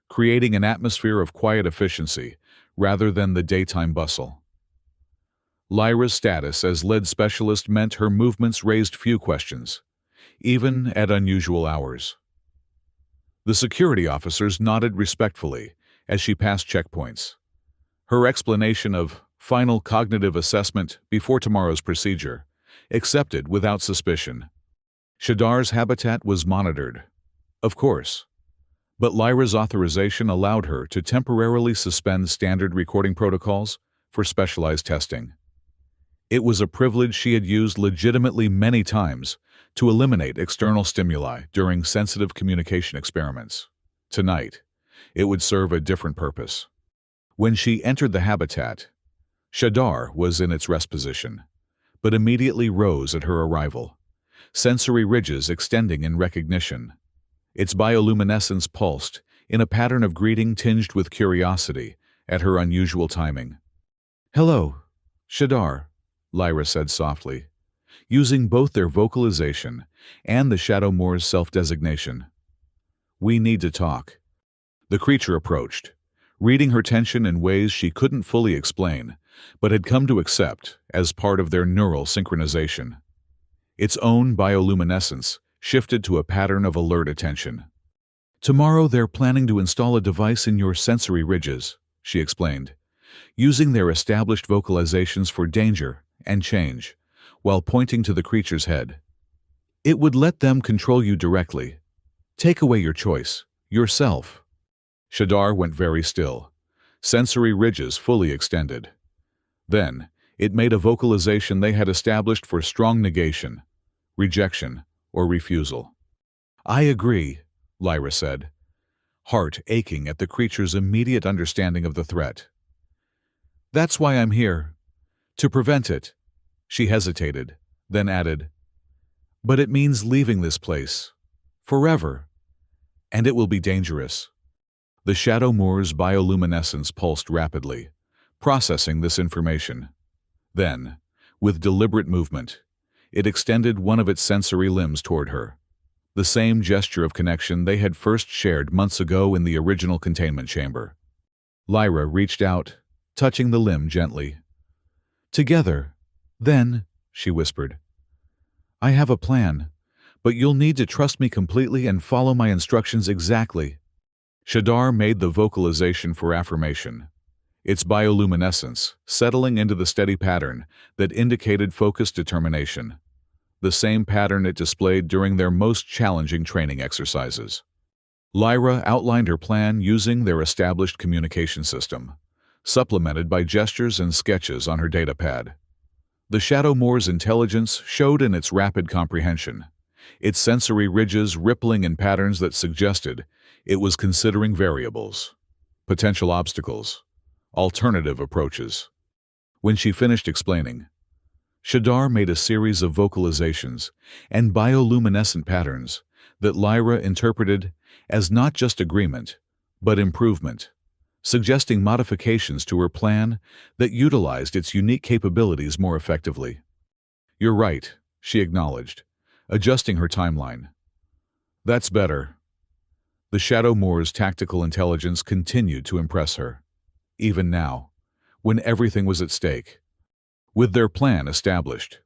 creating an atmosphere of quiet efficiency rather than the daytime bustle. Lyra's status as lead specialist meant her movements raised few questions, even at unusual hours. The security officers nodded respectfully as she passed checkpoints. Her explanation of final cognitive assessment before tomorrow's procedure accepted without suspicion. Shadar's habitat was monitored, of course, but Lyra's authorization allowed her to temporarily suspend standard recording protocols for specialized testing. It was a privilege she had used legitimately many times to eliminate external stimuli during sensitive communication experiments. Tonight, it would serve a different purpose. When she entered the habitat, Shadar was in its rest position, but immediately rose at her arrival, sensory ridges extending in recognition. Its bioluminescence pulsed in a pattern of greeting tinged with curiosity at her unusual timing. "Hello, Shadar," Lyra said softly, using both their vocalization and the Shadow Moor's self-designation. "We need to talk." The creature approached, reading her tension in ways she couldn't fully explain, but had come to accept as part of their neural synchronization. Its own bioluminescence shifted to a pattern of alert attention. "Tomorrow they're planning to install a device in your sensory ridges," she explained, using their established vocalizations for danger and change, while pointing to the creature's head. "It would let them control you directly. Take away your choice, yourself." Shadar went very still, sensory ridges fully extended. Then, it made a vocalization they had established for strong negation, rejection, or refusal. "I agree," Lyra said, heart aching at the creature's immediate understanding of the threat. "That's why I'm here. To prevent it." She hesitated, then added, "But it means leaving this place. Forever. And it will be dangerous." The Shadow Moor's bioluminescence pulsed rapidly, processing this information. Then, with deliberate movement, it extended one of its sensory limbs toward her, the same gesture of connection they had first shared months ago in the original containment chamber. Lyra reached out, touching the limb gently. "Together, then," she whispered. "I have a plan, but you'll need to trust me completely and follow my instructions exactly." Shadar made the vocalization for affirmation, its bioluminescence settling into the steady pattern that indicated focused determination, the same pattern it displayed during their most challenging training exercises. Lyra outlined her plan using their established communication system, supplemented by gestures and sketches on her datapad. The Shadow Moor's intelligence showed in its rapid comprehension, its sensory ridges rippling in patterns that suggested it was considering variables, potential obstacles, alternative approaches. When she finished explaining, Shadar made a series of vocalizations and bioluminescent patterns that Lyra interpreted as not just agreement, but improvement, suggesting modifications to her plan that utilized its unique capabilities more effectively. "You're right," she acknowledged, adjusting her timeline. "That's better." The Shadow Moor's tactical intelligence continued to impress her, even now, when everything was at stake. With their plan established,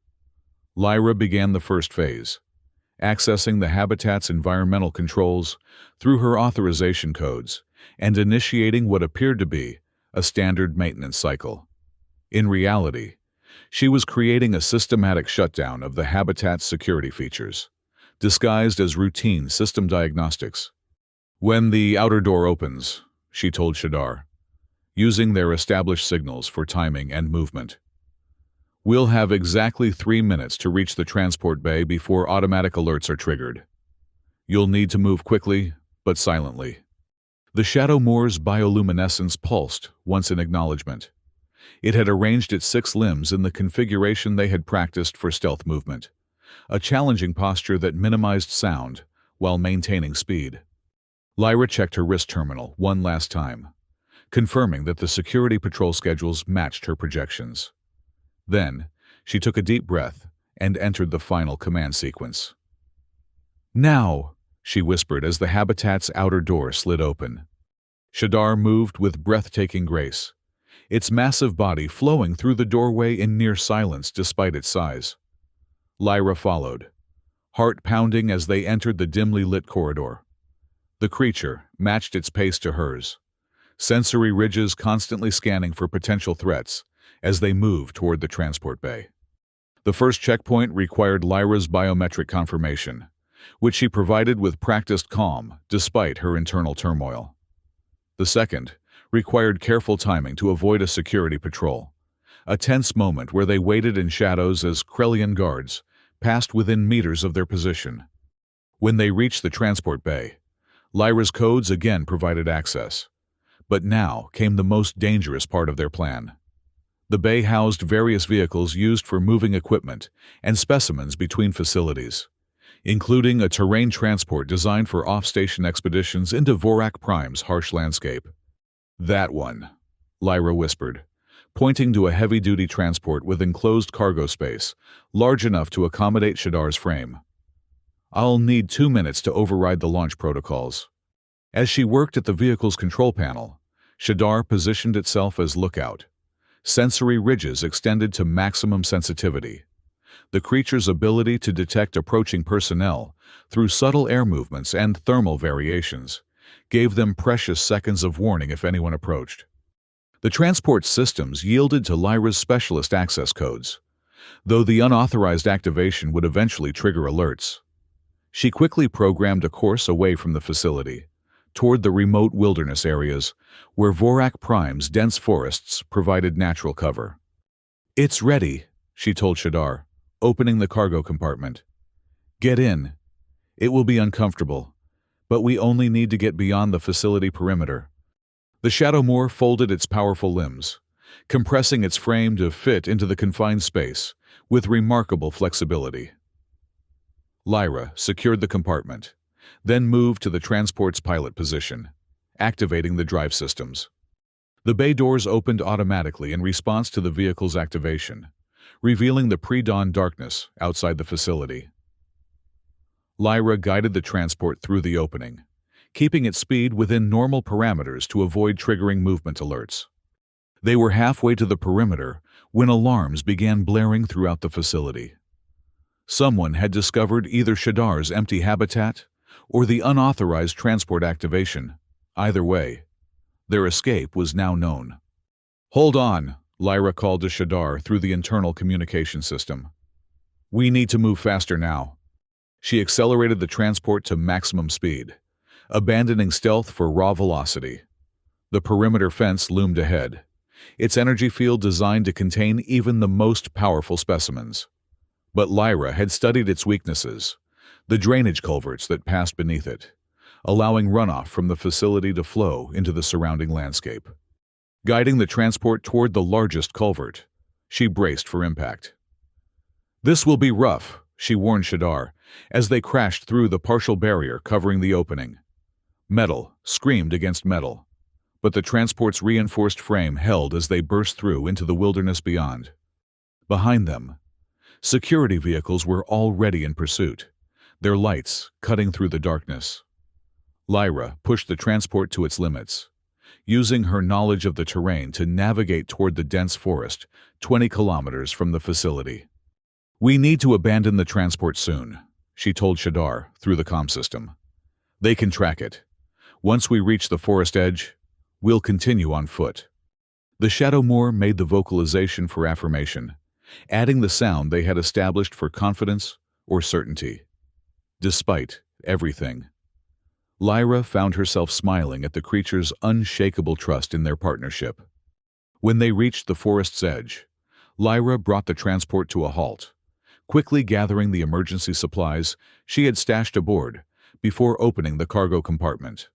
Lyra began the first phase, accessing the habitat's environmental controls through her authorization codes and initiating what appeared to be a standard maintenance cycle. In reality, she was creating a systematic shutdown of the habitat's security features, disguised as routine system diagnostics. "When the outer door opens," she told Shadar, using their established signals for timing and movement, "we'll have exactly 3 minutes to reach the transport bay before automatic alerts are triggered. You'll need to move quickly, but silently." The Shadow Moor's bioluminescence pulsed once in acknowledgement. It had arranged its 6 limbs in the configuration they had practiced for stealth movement, a challenging posture that minimized sound while maintaining speed. Lyra checked her wrist terminal one last time, confirming that the security patrol schedules matched her projections. Then, she took a deep breath and entered the final command sequence. "Now," she whispered as the habitat's outer door slid open. Shadar moved with breathtaking grace, its massive body flowing through the doorway in near silence despite its size. Lyra followed, heart pounding as they entered the dimly lit corridor. The creature matched its pace to hers, sensory ridges constantly scanning for potential threats as they moved toward the transport bay. The first checkpoint required Lyra's biometric confirmation, which she provided with practiced calm despite her internal turmoil. The second required careful timing to avoid a security patrol, a tense moment where they waited in shadows as Krellian guards passed within meters of their position. When they reached the transport bay, Lyra's codes again provided access. But now came the most dangerous part of their plan. The bay housed various vehicles used for moving equipment and specimens between facilities, including a terrain transport designed for off-station expeditions into Vorak Prime's harsh landscape. "That one," Lyra whispered, pointing to a heavy-duty transport with enclosed cargo space, large enough to accommodate Shadar's frame. "I'll need 2 minutes to override the launch protocols." As she worked at the vehicle's control panel, Shadar positioned itself as lookout, sensory ridges extended to maximum sensitivity. The creature's ability to detect approaching personnel through subtle air movements and thermal variations gave them precious seconds of warning if anyone approached. The transport systems yielded to Lyra's specialist access codes, though the unauthorized activation would eventually trigger alerts. She quickly programmed a course away from the facility, toward the remote wilderness areas where Vorak Prime's dense forests provided natural cover. "It's ready," she told Shadar, opening the cargo compartment. "Get in. It will be uncomfortable, but we only need to get beyond the facility perimeter." The Shadowmoor folded its powerful limbs, compressing its frame to fit into the confined space with remarkable flexibility. Lyra secured the compartment, then moved to the transport's pilot position, activating the drive systems. The bay doors opened automatically in response to the vehicle's activation, revealing the pre-dawn darkness outside the facility. Lyra guided the transport through the opening, keeping its speed within normal parameters to avoid triggering movement alerts. They were halfway to the perimeter when alarms began blaring throughout the facility. Someone had discovered either Shadar's empty habitat or the unauthorized transport activation. Either way, their escape was now known. "Hold on," Lyra called to Shadar through the internal communication system. "We need to move faster now." She accelerated the transport to maximum speed, abandoning stealth for raw velocity. The perimeter fence loomed ahead, its energy field designed to contain even the most powerful specimens. But Lyra had studied its weaknesses, the drainage culverts that passed beneath it, allowing runoff from the facility to flow into the surrounding landscape. Guiding the transport toward the largest culvert, she braced for impact. "This will be rough," she warned Shadar, as they crashed through the partial barrier covering the opening. Metal screamed against metal, but the transport's reinforced frame held as they burst through into the wilderness beyond. Behind them, security vehicles were already in pursuit, their lights cutting through the darkness. Lyra pushed the transport to its limits, using her knowledge of the terrain to navigate toward the dense forest 20 kilometers from the facility. "We need to abandon the transport soon," she told Shadar through the comm system. "They can track it. Once we reach the forest edge, we'll continue on foot." The Shadowmoor made the vocalization for affirmation, adding the sound they had established for confidence or certainty. Despite everything, Lyra found herself smiling at the creature's unshakable trust in their partnership. When they reached the forest's edge, Lyra brought the transport to a halt, quickly gathering the emergency supplies she had stashed aboard before opening the cargo compartment.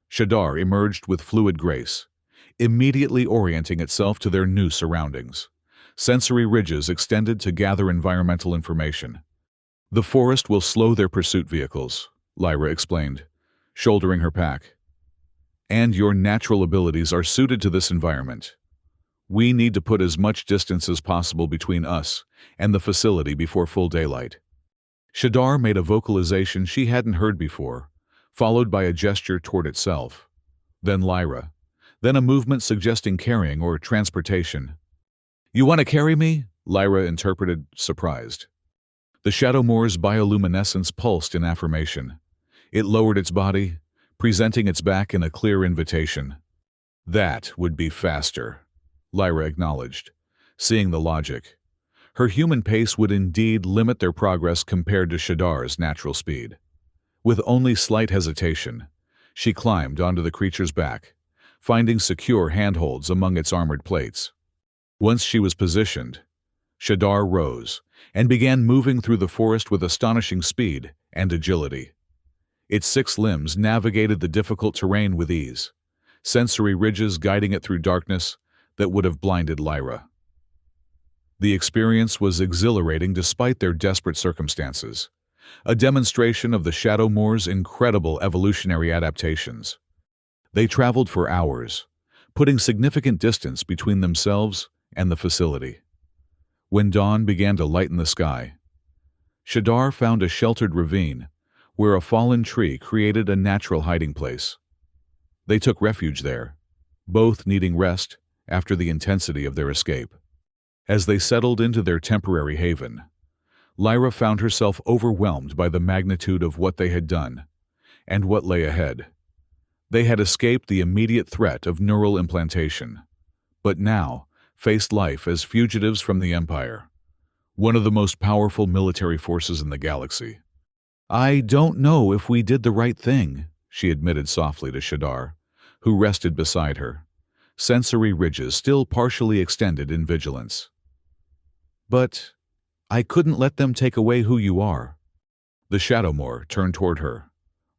Shadar emerged with fluid grace, immediately orienting itself to their new surroundings. Sensory ridges extended to gather environmental information. "The forest will slow their pursuit vehicles," Lyra explained, shouldering her pack. And your natural abilities are suited to this environment. We need to put as much distance as possible between us and the facility before full daylight." Shadar made a vocalization she hadn't heard before, followed by a gesture toward itself. Then Lyra. Then a movement suggesting carrying or transportation. "You want to carry me?" Lyra interpreted, surprised. The Shadowmoor's bioluminescence pulsed in affirmation. It lowered its body, presenting its back in a clear invitation. "That would be faster," Lyra acknowledged, seeing the logic. Her human pace would indeed limit their progress compared to Shadar's natural speed. With only slight hesitation, she climbed onto the creature's back, finding secure handholds among its armored plates. Once she was positioned, Shadar rose and began moving through the forest with astonishing speed and agility. Its 6 limbs navigated the difficult terrain with ease, sensory ridges guiding it through darkness that would have blinded Lyra. The experience was exhilarating despite their desperate circumstances, a demonstration of the Shadowmoor's incredible evolutionary adaptations. They traveled for hours, putting significant distance between themselves and the facility. When dawn began to lighten the sky, Shadar found a sheltered ravine where a fallen tree created a natural hiding place. They took refuge there, both needing rest after the intensity of their escape. As they settled into their temporary haven, Lyra found herself overwhelmed by the magnitude of what they had done and what lay ahead. They had escaped the immediate threat of neural implantation, but now faced life as fugitives from the Empire, one of the most powerful military forces in the galaxy. "I don't know if we did the right thing," she admitted softly to Shadar, who rested beside her, sensory ridges still partially extended in vigilance. "But I couldn't let them take away who you are." The Shadowmoor turned toward her,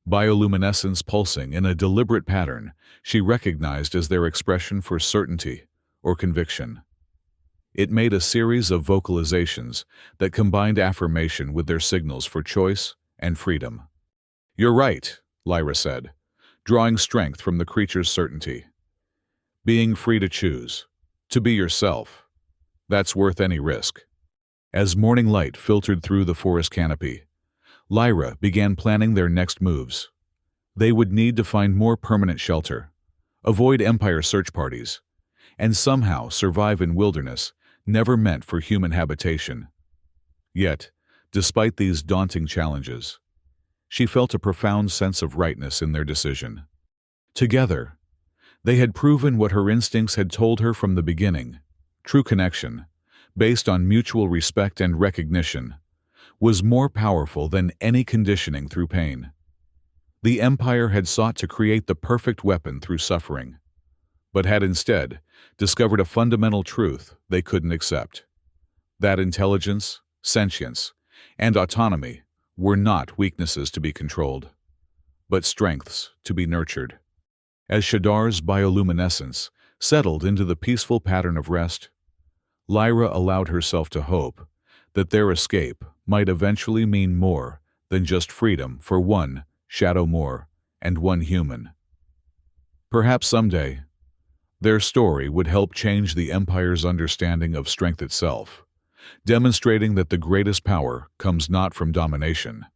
bioluminescence pulsing in a deliberate pattern she recognized as their expression for certainty or conviction. It made a series of vocalizations that combined affirmation with their signals for choice and freedom. "You're right," Lyra said, drawing strength from the creature's certainty. "Being free to choose, to be yourself, that's worth any risk." As morning light filtered through the forest canopy, Lyra began planning their next moves. They would need to find more permanent shelter, avoid Empire search parties, and somehow survive in wilderness never meant for human habitation. Yet, despite these daunting challenges, she felt a profound sense of rightness in their decision. Together, they had proven what her instincts had told her from the beginning: true connection, based on mutual respect and recognition, was more powerful than any conditioning through pain. The Empire had sought to create the perfect weapon through suffering, but had instead discovered a fundamental truth they couldn't accept: that intelligence, sentience, and autonomy were not weaknesses to be controlled, but strengths to be nurtured. As Shadar's bioluminescence settled into the peaceful pattern of rest, Lyra allowed herself to hope that their escape might eventually mean more than just freedom for one Shadowmoor and one human. Perhaps someday, their story would help change the Empire's understanding of strength itself, demonstrating that the greatest power comes not from domination,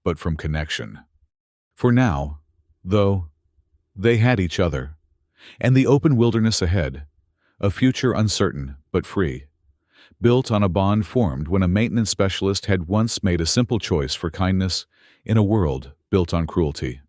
but from connection. For now, though, they had each other, and the open wilderness ahead, a future uncertain but free, built on a bond formed when a maintenance specialist had once made a simple choice for kindness in a world built on cruelty.